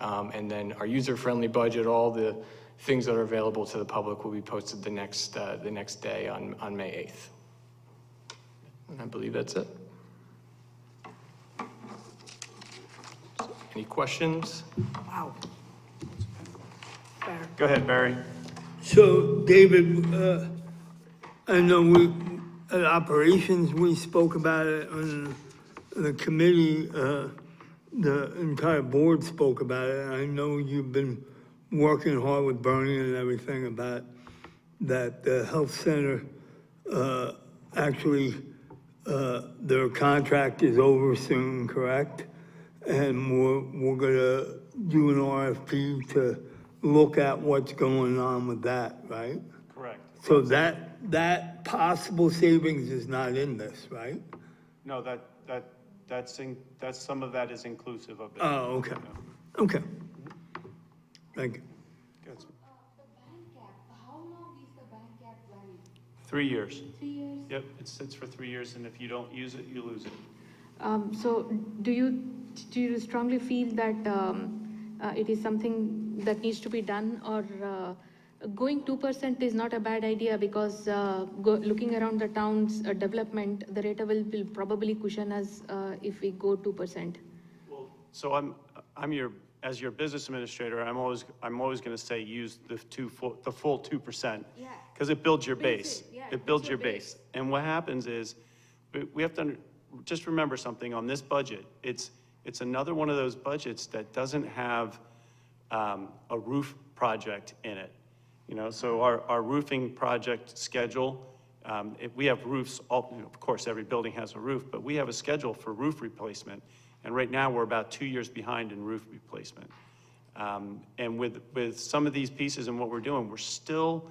And then our user-friendly budget, all the things that are available to the public will be posted the next day on May 8th. And I believe that's it. Any questions? Wow. Go ahead, Barry. So, David, I know at operations, we spoke about it on the committee, the entire board spoke about it. I know you've been working hard with Bernie and everything about that the health center, actually, their contract is over soon, correct? And we're gonna do an RFP to look at what's going on with that, right? Correct. So that possible savings is not in this, right? No, that's some of that is inclusive of it. Oh, okay, okay. Thank you. Good. The bank cap, how long is the bank cap valid? 3 years. 3 years? Yep, it sits for 3 years, and if you don't use it, you lose it. So do you strongly feel that it is something that needs to be done, or going 2% is not a bad idea, because looking around the town's development, the rate will probably cushion us if we go 2%. So as your business administrator, I'm always going to say use the full 2%. Yeah. Because it builds your base. Yeah, It builds your base. And what happens is, we have to just remember something on this budget. It's another one of those budgets that doesn't have a roof project in it. You know, so our roofing project schedule, if we have roofs, of course, every building has a roof, but we have a schedule for roof replacement. And right now, we're about 2 years behind in roof replacement. And with some of these pieces and what we're doing, we're still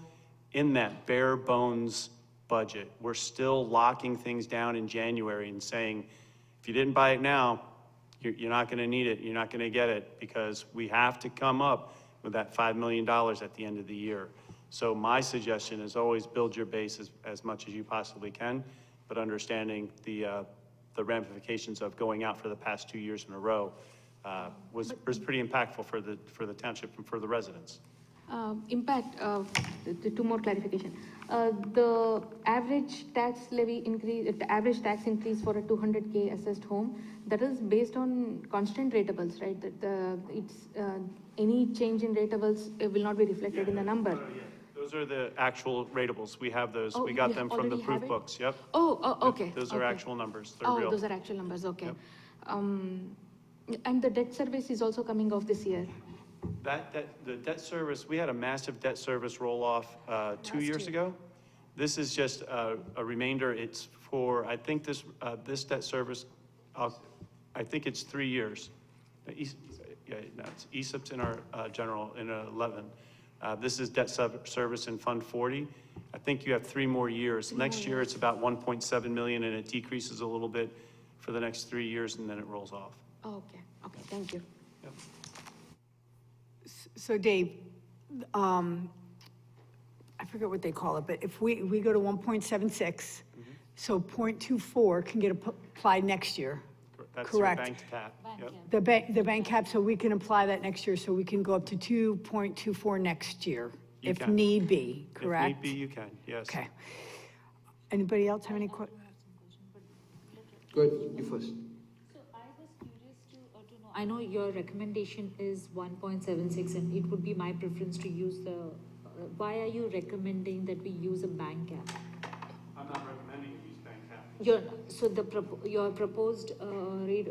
in that bare bones budget. We're still locking things down in January and saying, if you didn't buy it now, you're not going to need it. You're not going to get it, because we have to come up with that $5 million at the end of the year. So my suggestion is always build your base as much as you possibly can, but understanding the ramifications of going out for the past 2 years in a row was pretty impactful for the township and for the residents. Impact, two more clarification. The average tax levy increase, the average tax increase for a 200K assessed home, that is based on constant ratables, right? That it's any change in ratables will not be reflected in the number. Those are the actual ratables. We have those. Oh, We got you them from the already proof have it? books. Yep. Oh, okay. Those are okay. actual numbers. They're real. Oh, those are actual numbers, okay. Yep. And the debt service is also coming off this year. The debt service, we had a massive debt service roll-off 2 years ago. This is just a remainder. It's for, I think this debt service, I think it's 3 years. Yeah, no, it's ESIP's in our general, in 11. This is debt service in Fund 40. I think you have 3 more years. Next year, it's about 1.7 million, and it decreases a little bit for the next 3 years, and then it rolls off. Okay, okay, thank you. Yep. So Dave, I forget what they call it, but if we go to 1.76, so 0.24 can get applied next year. That's your Correct. banked cap. Yep. The bank cap, so we can apply that next year, so we can go up to 2.24 next year, You if can. need be, correct? If need be, you can, yes. Okay. Anybody else have any questions? Go ahead, you first. So I was curious to know, I know your recommendation is 1.76 and it would be my preference to use the, why are you recommending that we use a bank cap? I'm not recommending you use bank cap. Your proposed rate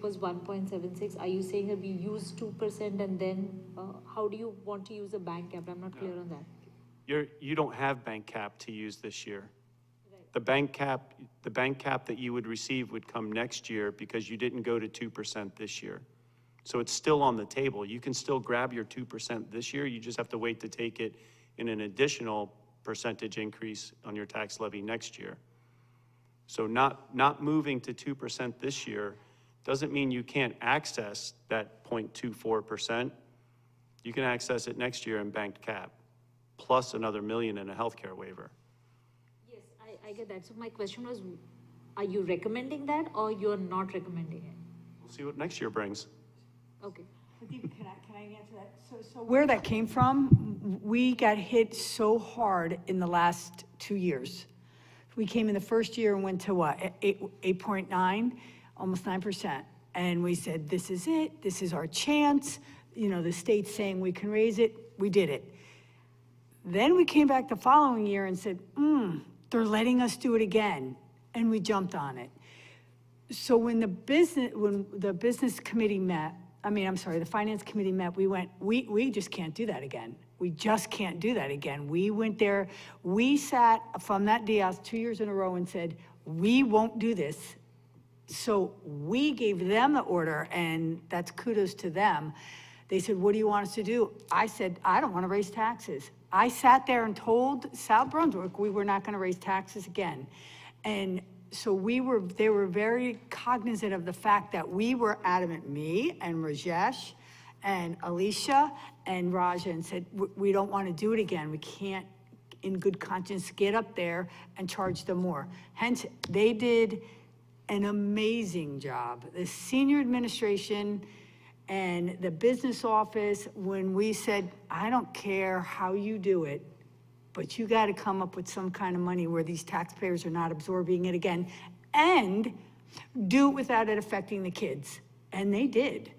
was 1.76. Are you saying that we use 2% and then, how do you want to use a bank cap? I'm not clear on that. You don't have bank cap to use this year. The bank cap that you would receive would come next year because you didn't go to 2% this year. So it's still on the table. You can still grab your 2% this year. You just have to wait to take it in an additional percentage increase on your tax levy next year. So not moving to 2% this year doesn't mean you can't access that 0.24%. You can access it next year in banked cap, plus another $1 million in a healthcare waiver. Yes, I get that. So my question was, are you recommending that or you're not recommending it? We'll see what next year brings. Okay. Can I answer that? So where that came from, we got hit so hard in the last 2 years. We came in the first year and went to what, 8.9, almost 9%. And we said, this is it, this is our chance. You know, the state's saying we can raise it, we did it. Then we came back the following year and said, they're letting us do it again. And we jumped on it. So when the business committee met, the finance committee met, we went, we just can't do that again. We just can't do that again. We went there, we sat from that dais 2 years in a row and said, we won't do this. So we gave them the order, and that's kudos to them. They said, what do you want us to do? I said, I don't want to raise taxes. I sat there and told South Brunswick we were not going to raise taxes again. And so they were very cognizant of the fact that we were adamant, me and Rajesh and Alicia and Raja, and said, we don't want to do it again. We can't, in good conscience, get up there and charge them more. Hence, they did an amazing job. The senior administration and the business office, when we said, I don't care how you do it, but you got to come up with some kind of money where these taxpayers are not absorbing it again, and do it without it affecting the kids. And they did.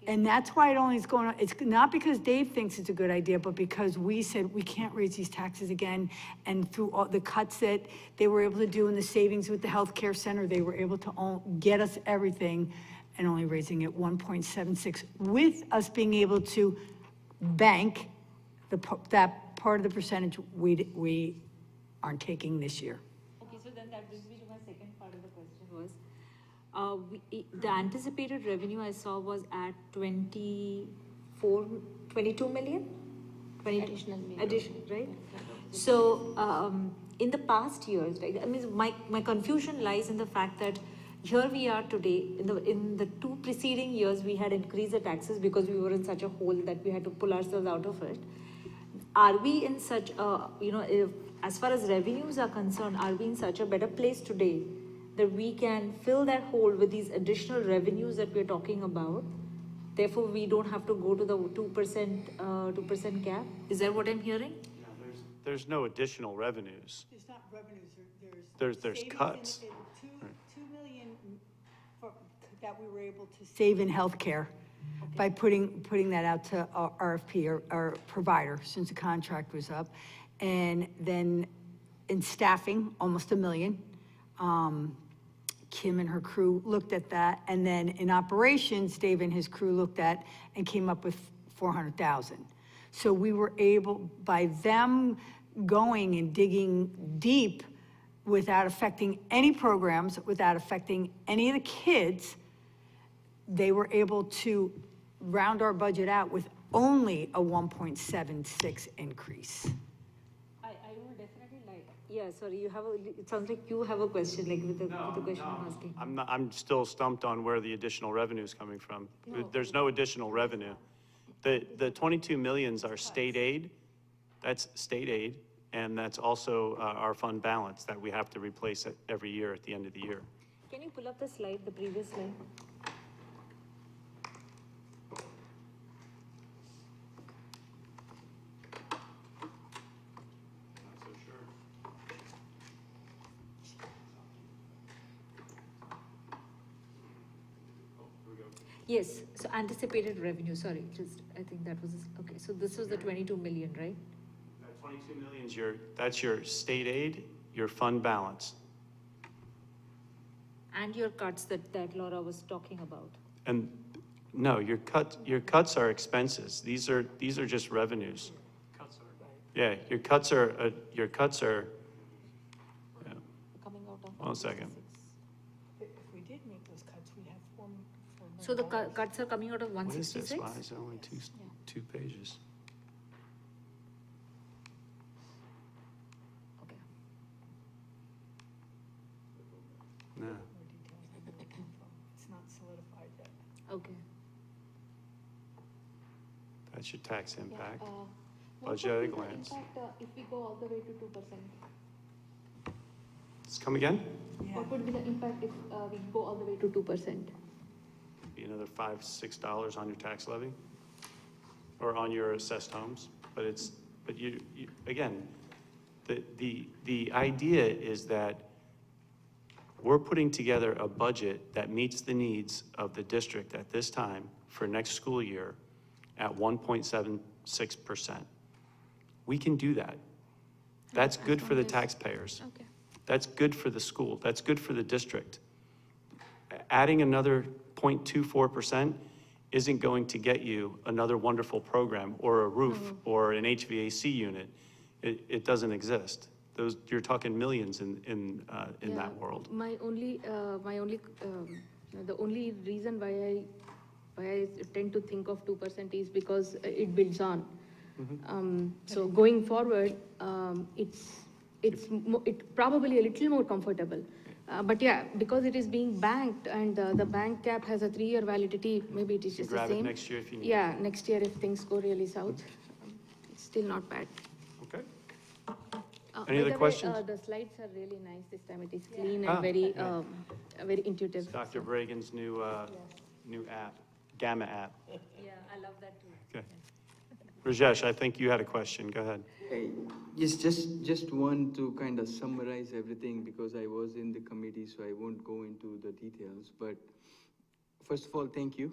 And that's why it only is going on. It's not because Dave thinks it's a good idea, but because we said we can't raise these taxes again. And through all the cuts that they were able to do in the savings with the healthcare center, they were able to get us everything, and only raising it 1.76, with us being able to bank that part of the percentage we aren't taking this year. Okay, so then that brings me to my second part of the question was, the anticipated revenue I saw was at 22 million? Additional million. Additional, right? So, in the past years, right, my confusion lies in the fact that here we are today, in the 2 preceding years, we had increased the taxes because we were in such a hole that we had to pull ourselves out of it. Are we in such a, as far as revenues are concerned, are we in such a better place today that we can fill that hole with these additional revenues that we're talking about? Therefore, we don't have to go to the 2% cap? Is that what I'm hearing? There's no additional revenues. There's not revenues, There's savings cuts. in 2 million that we were able to save in healthcare by putting that out to RFP, our provider, since the contract was up. And then in staffing, almost $1 million. Kim and her crew looked at that. And then in operations, Dave and his crew looked at and came up with 400,000. So we were able, by them going and digging deep without affecting any programs, without affecting any of the kids, they were able to round our budget out with only a 1.76 increase. I would definitely like, yeah, sorry, it sounds like you have a question, like with the question I'm asking. I'm still stumped on where the additional revenue is coming from. There's no additional revenue. The 22 millions are state aid, that's state aid, and that's also our fund balance that we have to replace every year at the end of the year. Can you pull up the slide, the previous slide? Yes, so anticipated revenue, sorry, I think that was, okay, so this was the 22 million, right? That 22 million's that's your state aid, your fund balance. And your cuts that Laura was talking about. And no, your cuts are expenses. These are just revenues. Yeah, your cuts are, yeah. Coming out of. 1 second. If we did make those cuts, we'd have $4 million. So the cuts are coming out of What is this? 166? Why is there only two pages? Okay. No. It's not solidified yet. Okay. That's your tax impact. What Budget would at a be the glance. impact, if we go all the way to 2%? Let's come again? What would be the impact if we go all the way to 2%? Be another $5, $6 on your tax levy or on your assessed homes. But you again, the idea is that we're putting together a budget that meets the needs of the district at this time for next school year at 1.76%. We can do that. That's good for the taxpayers. Okay. That's good for the school. That's good for the district. Adding another 0.24% isn't going to get you another wonderful program or a roof or an HVAC unit. It doesn't exist. You're talking millions in that world. The only reason why I tend to think of 2% is because it builds on. So going forward, it's probably a little more comfortable. But yeah, because it is being banked and the bank cap has a 3-year validity, maybe it is just the Grab same. it next year if you need. Yeah, next year if things go really south, it's still not bad. Okay. By Any the other way, questions? The slides are really nice this time. It is clean and very intuitive. It's Dr. Bragan's new app, Gamma app. Yeah, I love that too. Okay. Rajesh, I think you had a question. Go ahead. Hey, yes, just want to kind of summarize everything because I was in the committee, so I won't go into the details. But first of all, thank you,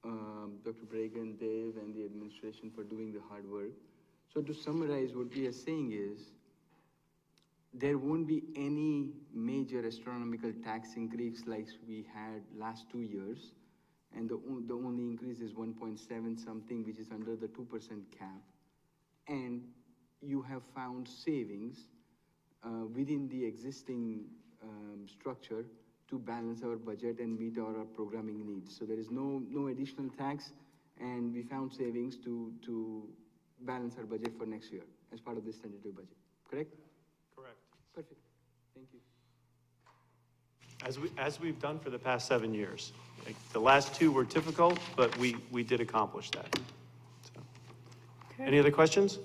Dr. Bragan, Dave, and the administration for doing the hard work. So to summarize, what we are saying is there won't be any major astronomical tax increase like we had last 2 years. And the only increase is 1.7 something, which is under the 2% cap. And you have found savings within the existing structure to balance our budget and meet our programming needs. So there is no additional tax, and we found savings to balance our budget for next year as part of this tentative budget, correct? Correct. Perfect, thank you. As we've done for the past 7 years. Like, the last 2 were difficult, but we did accomplish that. So. Any other questions?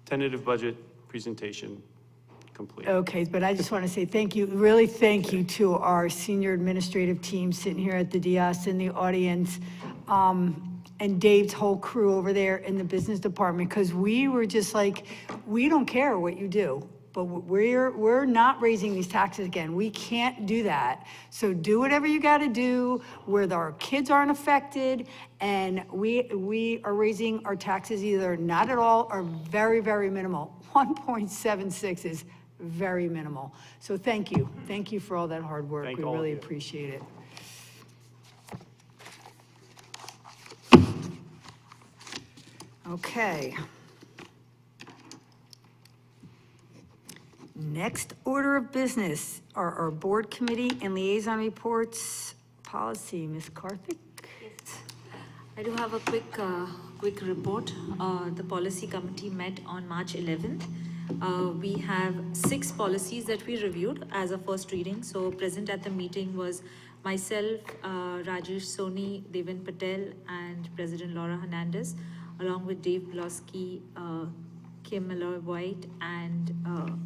Tentative budget presentation complete. Okay, but I just want to say thank you, really thank you to our senior administrative team sitting here at the dais in the audience, and Dave's whole crew over there in the business department, because we were just like, we don't care what you do, but we're not raising these taxes again. We can't do that. So do whatever you got to do where our kids aren't affected, and we are raising our taxes either not at all or very, very minimal. 1.76 is very minimal. So thank you. Thank you for all that hard work. Thank We all of really you. appreciate it. Okay. Next order of business are our board committee and liaison reports. Policy, Ms. Karthik. I do have a quick report. The policy committee met on March 11th. We have 6 policies that we reviewed as a first reading. So present at the meeting was myself, Rajesh Soni, Devin Patel, and President Laura Hernandez, along with Dave Blosky, Kim Malloy-White, and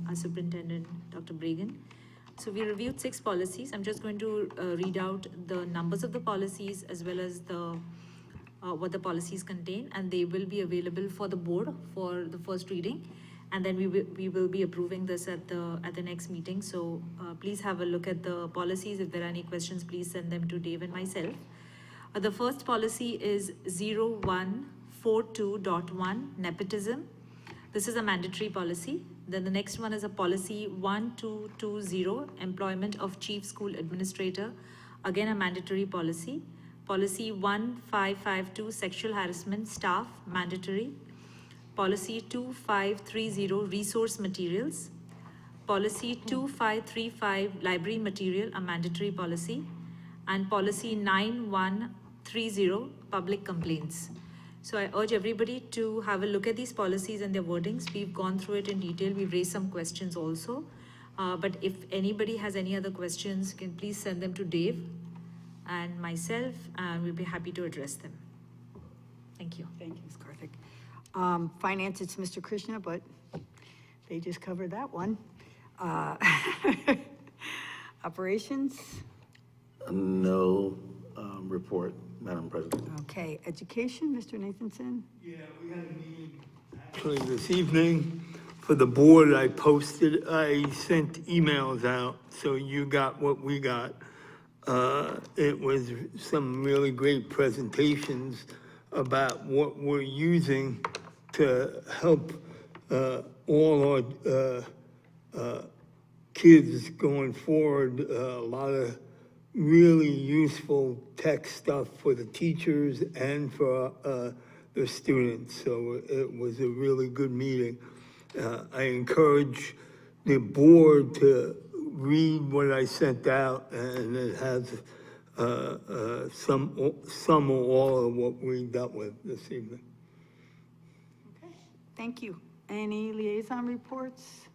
our superintendent, Dr. Bregan. So we reviewed 6 policies. I'm just going to read out the numbers of the policies as well as the what the policies contain, and they will be available for the board for the first reading. And then we will be approving this at the next meeting. So please have a look at the policies. If there are any questions, please send them to Dave and myself. The first policy is 0142.1, nepotism. This is a mandatory policy. Then the next one is a policy 1220, employment of chief school administrator. Again, a mandatory policy. Policy 1552, sexual harassment, staff, mandatory. Policy 2530, resource materials. Policy 2535, library material, a mandatory policy. And policy 9130, public complaints. So I urge everybody to have a look at these policies and their wordings. We've gone through it in detail. We've raised some questions also. But if anybody has any other questions, you can please send them to Dave and myself, and we'll be happy to address them. Thank you. Thank you, Ms. Karthik. Finance, it's Mr. Krishna, but they just covered that one. Operations, No report, Madam President. okay. Education, Mr. Nathanson? Yeah, we had a meeting actually this evening for the board. I sent emails out, so you got what we got. It was some really great presentations about what we're using to help all our kids going forward. A lot of really useful tech stuff for the teachers and for the students. So it was a really good meeting. I encourage the board to read what I sent out, and it has some or all of what we dealt with this evening. Okay, thank you. Any liaison reports?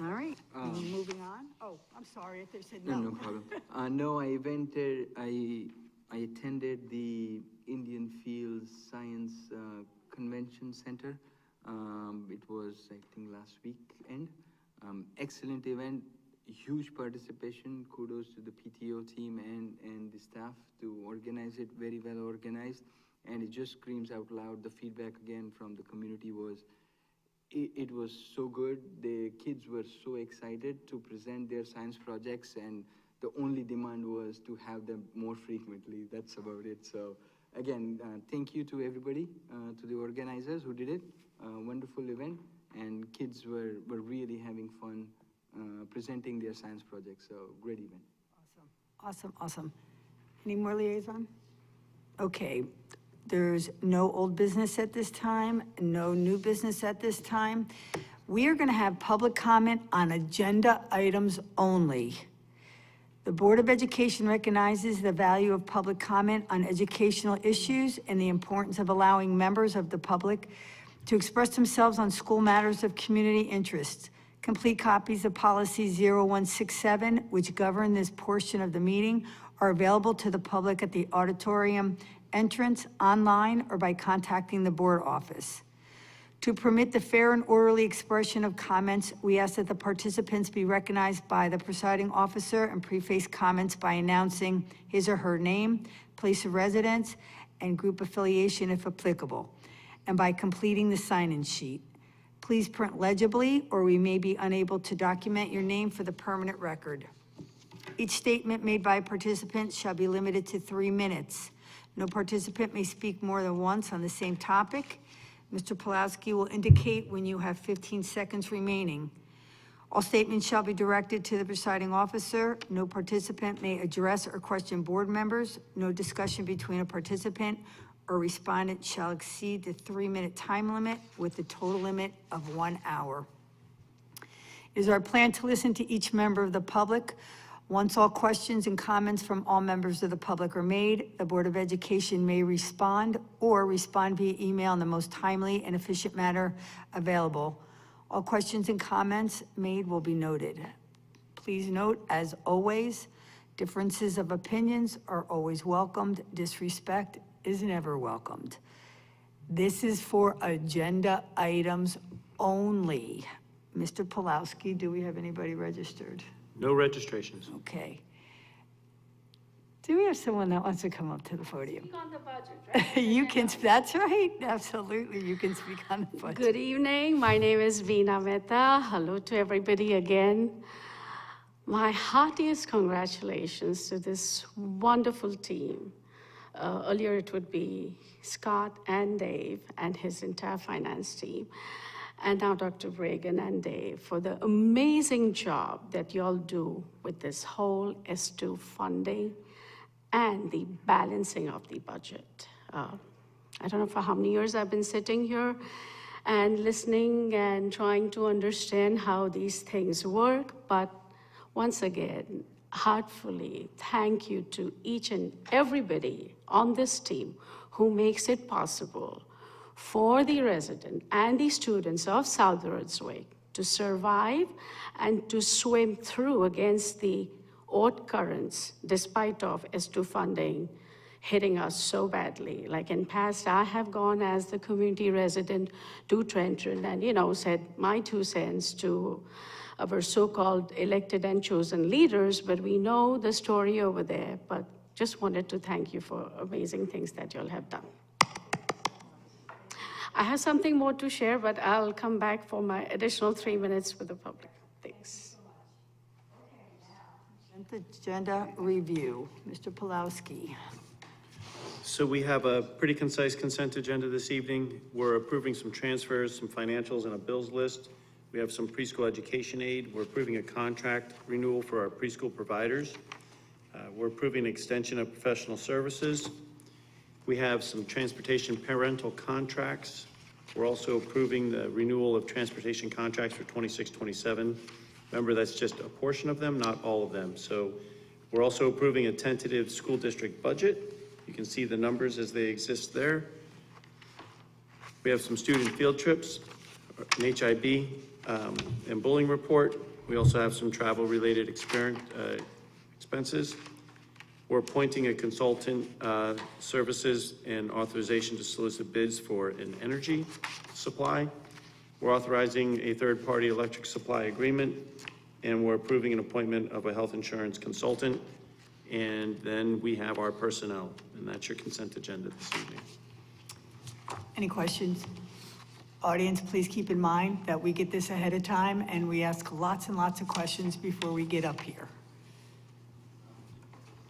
All right, moving on. Oh, I'm sorry, if they said no. No problem. No, I attended the Indian Fields Science Convention Center. It was, I think, last weekend. Excellent event, huge participation. Kudos to the PTO team and the staff to organize it, very well organized. And it just screams out loud. The feedback again from the community was, it was so good. The kids were so excited to present their science projects, and the only demand was to have them more frequently. That's about it. So again, thank you to everybody, to the organizers who did it. Wonderful event, and kids were really having fun presenting their science projects. So great event. Awesome. Any more liaison? Okay, there's no old business at this time, no new business at this time. We are gonna have public comment on agenda items only. The Board of Education recognizes the value of public comment on educational issues and the importance of allowing members of the public to express themselves on school matters of community interest. Complete copies of Policy 0167, which govern this portion of the meeting, are available to the public at the auditorium entrance, online, or by contacting the board office. To permit the fair and orderly expression of comments, we ask that the participants be recognized by the presiding officer and preface comments by announcing his or her name, place of residence, and group affiliation if applicable, and by completing the sign-in sheet. Please print legibly, or we may be unable to document your name for the permanent record. Each statement made by a participant shall be limited to 3 minutes. No participant may speak more than once on the same topic. Mr. Pulowski will indicate when you have 15 seconds remaining. All statements shall be directed to the presiding officer. No participant may address or question board members. No discussion between a participant or respondent shall exceed the 3-minute time limit with a total limit of 1 hour. It is our plan to listen to each member of the public. Once all questions and comments from all members of the public are made, the Board of Education may respond or respond via email in the most timely and efficient manner available. All questions and comments made will be noted. Please note, as always, differences of opinions are always welcomed. Disrespect is never welcomed. This is for agenda items only. Mr. Pulowski, do we have anybody registered? No registrations. Okay. Do we have someone that wants to come up to the podium? On the budget, right? You can, that's right, absolutely, you can speak on the budget. Good evening, my name is Veena Mehta. Hello to everybody again. My heartiest congratulations to this wonderful team. Earlier it would be Scott and Dave and his entire finance team. And now Dr. Reagan and Dave for the amazing job that y'all do with this whole S2 funding and the balancing of the budget. I don't know for how many years I've been sitting here and listening and trying to understand how these things work, but once again, heartfully, thank you to each and everybody on this team who makes it possible for the resident and the students of South Brunswick to survive and to swim through against the odd currents despite of S2 funding hitting us so badly. Like in past, I have gone as the community resident to Trenton and, said my 2 cents to our so-called elected and chosen leaders, but we know the story over there. But just wanted to thank you for amazing things that y'all have done. I have something more to share, but I'll come back for my additional 3 minutes with the public. Thanks. Agenda review, Mr. Pulowski. So we have a pretty concise consent agenda this evening. We're approving some transfers, some financials, and a bills list. We have some preschool education aid. We're approving a contract renewal for our preschool providers. We're approving an extension of professional services. We have some transportation parental contracts. We're also approving the renewal of transportation contracts for 26-27. Remember, that's just a portion of them, not all of them. So we're also approving a tentative school district budget. You can see the numbers as they exist there. We have some student field trips, an HIB and bullying report. We also have some travel-related expenses. We're appointing a consultant services and authorization to solicit bids for an energy supply. We're authorizing a third-party electric supply agreement, and we're approving an appointment of a health insurance consultant. And then we have our personnel, and that's your consent agenda this evening. Any questions? Audience, please keep in mind that we get this ahead of time and we ask lots and lots of questions before we get up here.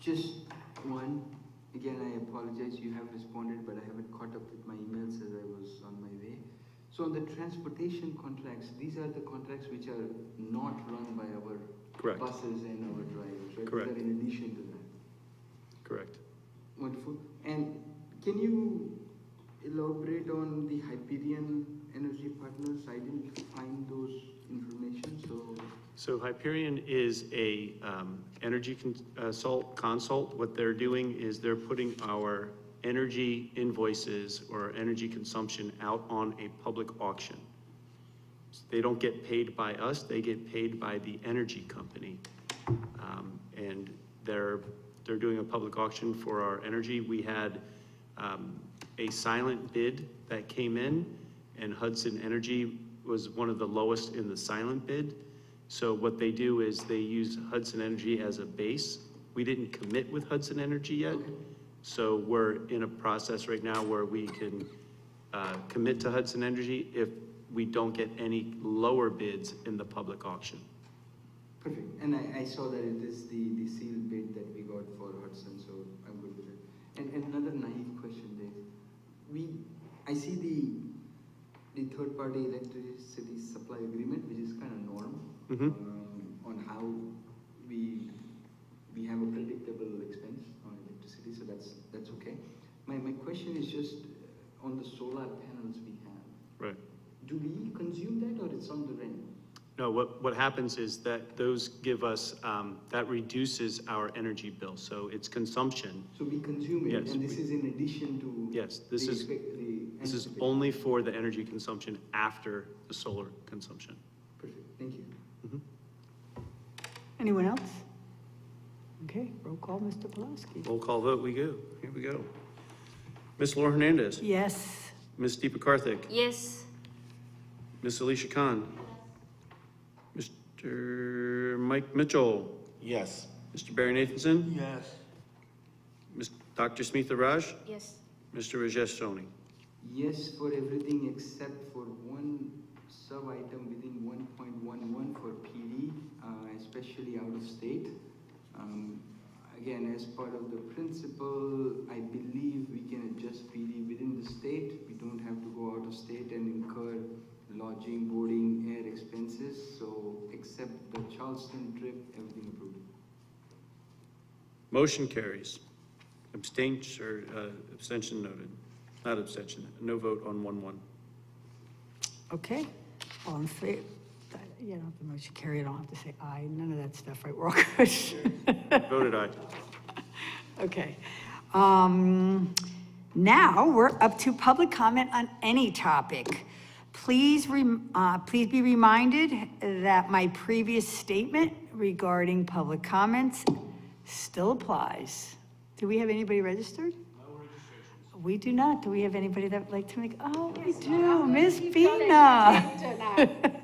Just one, again, I apologize, you have responded, but I haven't caught up with my emails as I was on my way. So on the transportation contracts, these are the contracts which are not run by our Correct. buses and our drivers, right? Correct. These are in addition to that. Correct. Wonderful. And can you elaborate on the Hyperion Energy Partners? I didn't find those information, So Hyperion is a energy consult. What they're doing is they're putting our energy invoices or energy consumption out on a public auction. So they don't get paid by us, they get paid by the energy company. And they're doing a public auction for our energy. We had a silent bid that came in, and Hudson Energy was one of the lowest in the silent bid. So what they do is they use Hudson Energy as a base. We didn't commit with Hudson Energy yet. So we're in a process right now where we can commit to Hudson Energy if we don't get any lower bids in the public auction. perfect. And I saw that it is the sealed bid that we got for Hudson, so I'm good with it. And another naive question, Dave. I see the third-party electricity supply agreement, which is kind of norm on how we have a predictable expense on electricity, so that's okay. My question is just on the solar panels we have. Right. Do we consume that or it's on the rent? No, what happens is that those give us, that reduces our energy bill, so it's consumption. So we consume it, Yes, and this is in addition to. Yes, this is anticipation. only for the energy consumption after the solar consumption. Perfect, thank you. Anyone else? Okay, roll call, Mr. Pulaski. Roll call vote, we go. Here we go. Ms. Laura Hernandez. Yes. Ms. Deepa Karthik. Yes. Ms. Alicia Khan. Mr. Mike Mitchell. Yes. Mr. Barry Nathanson. Yes. Dr. Smitha Raj. Yes. Mr. Rajesh Soni. Yes for everything except for one sub-item within 1.11 for PD, especially out of state. Again, as part of the principle, I believe we can adjust PD within the state. We don't have to go out of state and incur lodging, boarding, air expenses. So except the Charleston trip, everything approved. Motion carries. Abstention noted. Not abstention, no vote on 1-1. Okay, all in favor? You don't have to motion carry, I don't have to say aye, none of that stuff, right? We're all good. Voted aye. Okay. Now, we're up to public comment on any topic. Please be reminded that my previous statement regarding public comments still applies. Do we have anybody registered? No registrations. We do not. Do we have anybody that would like to make, oh, we do, Ms. Bina.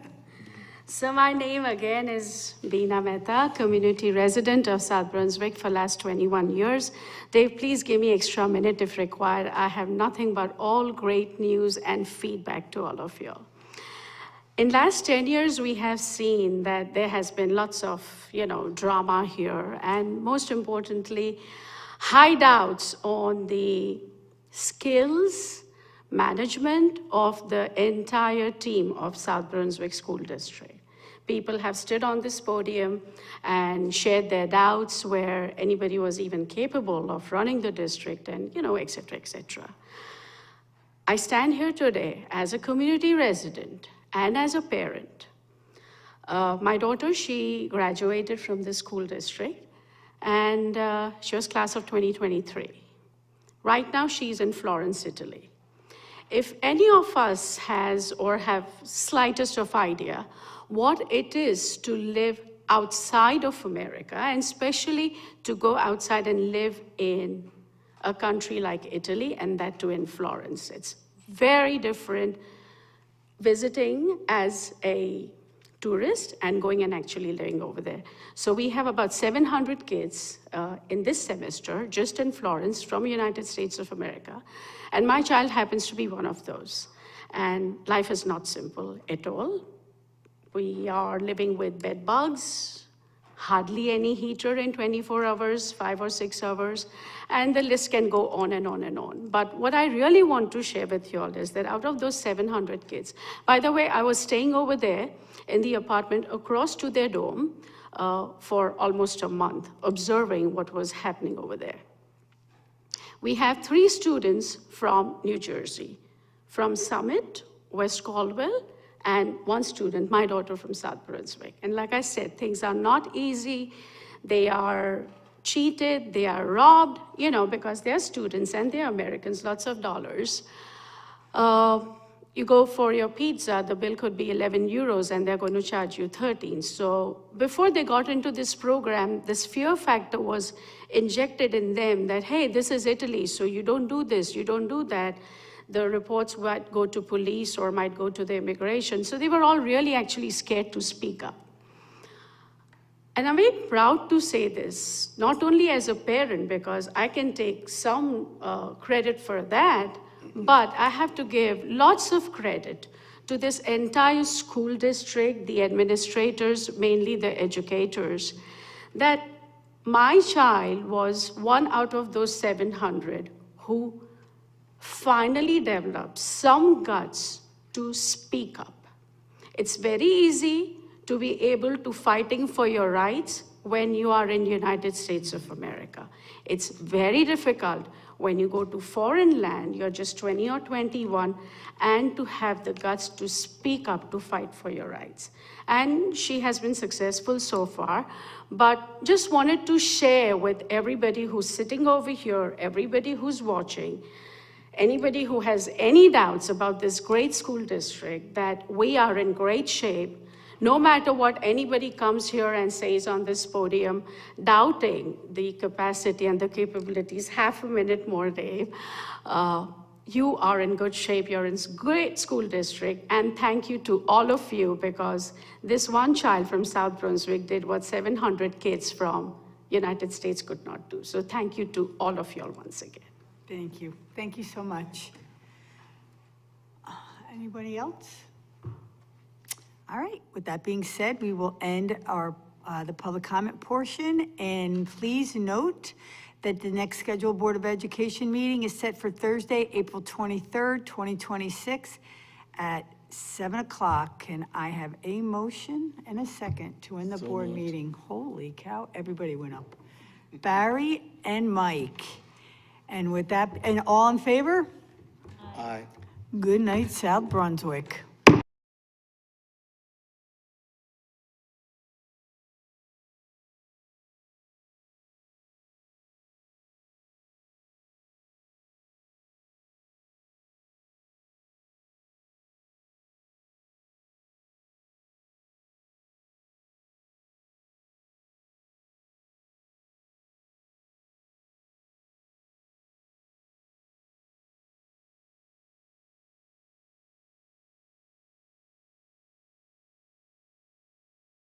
So my name again is Bina Mehta, community resident of South Brunswick for last 21 years. Dave, please give me extra minute if required. I have nothing but all great news and feedback to all of you. In last 10 years, we have seen that there has been lots of, drama here, and most importantly, high doubts on the skills, management of the entire team of South Brunswick School District. People have stood on this podium and shared their doubts where anybody was even capable of running the district and, et cetera, et cetera. I stand here today as a community resident and as a parent. My daughter, she graduated from the school district, and she was class of 2023. Right now, she's in Florence, Italy. If any of us has or have slightest of idea what it is to live outside of America, and especially to go outside and live in a country like Italy, and that too in Florence, it's very different visiting as a tourist and going and actually living over there. So we have about 700 kids in this semester, just in Florence, from the United States of America. And my child happens to be one of those. And life is not simple at all. We are living with bed bugs, hardly any heater in 24 hours, 5 or 6 hours, and the list can go on and on and on. But what I really want to share with you all is that out of those 700 kids, by the way, I was staying over there in the apartment across to their dome for almost a month, observing what was happening over there. We have 3 students from New Jersey, from Summit, West Caldwell, and 1 student, my daughter, from South Brunswick. And like I said, things are not easy. They are cheated, they are robbed, because they're students and they're Americans, lots of dollars. You go for your pizza, the bill could be 11 euros and they're going to charge you 13. So before they got into this program, this fear factor was injected in them that, hey, this is Italy, so you don't do this, you don't do that. The reports might go to police or might go to the immigration. So they were all really actually scared to speak up. And I'm very proud to say this, not only as a parent, because I can take some credit for that, but I have to give lots of credit to this entire school district, the administrators, mainly the educators, that my child was one out of those 700 who finally developed some guts to speak up. It's very easy to be able to fighting for your rights when you are in the United States of America. It's very difficult When you go to foreign land, you're just 20 or 21, and to have the guts to speak up, to fight for your rights. And she has been successful so far, but just wanted to share with everybody who's sitting over here, everybody who's watching, anybody who has any doubts about this great school district, that we are in great shape. No matter what anybody comes here and says on this podium, doubting the capacity and the capabilities, half a minute more, Dave, you are in good shape, you're in great school district, and thank you to all of you, because this one child from South Brunswick did what 700 kids from United States could not do. So thank you to all of you all once again. Thank you. Thank you so much. Anybody else? All right, with that being said, we will end our, the public comment portion, and please note that the next scheduled Board of Education meeting is set for Thursday, April 23rd, 2026, at 7 o'clock. Can I have a motion and a second to end the board meeting? Holy cow, everybody went up. Barry and Mike. And with that, and all in favor? Aye. Good night, South Brunswick.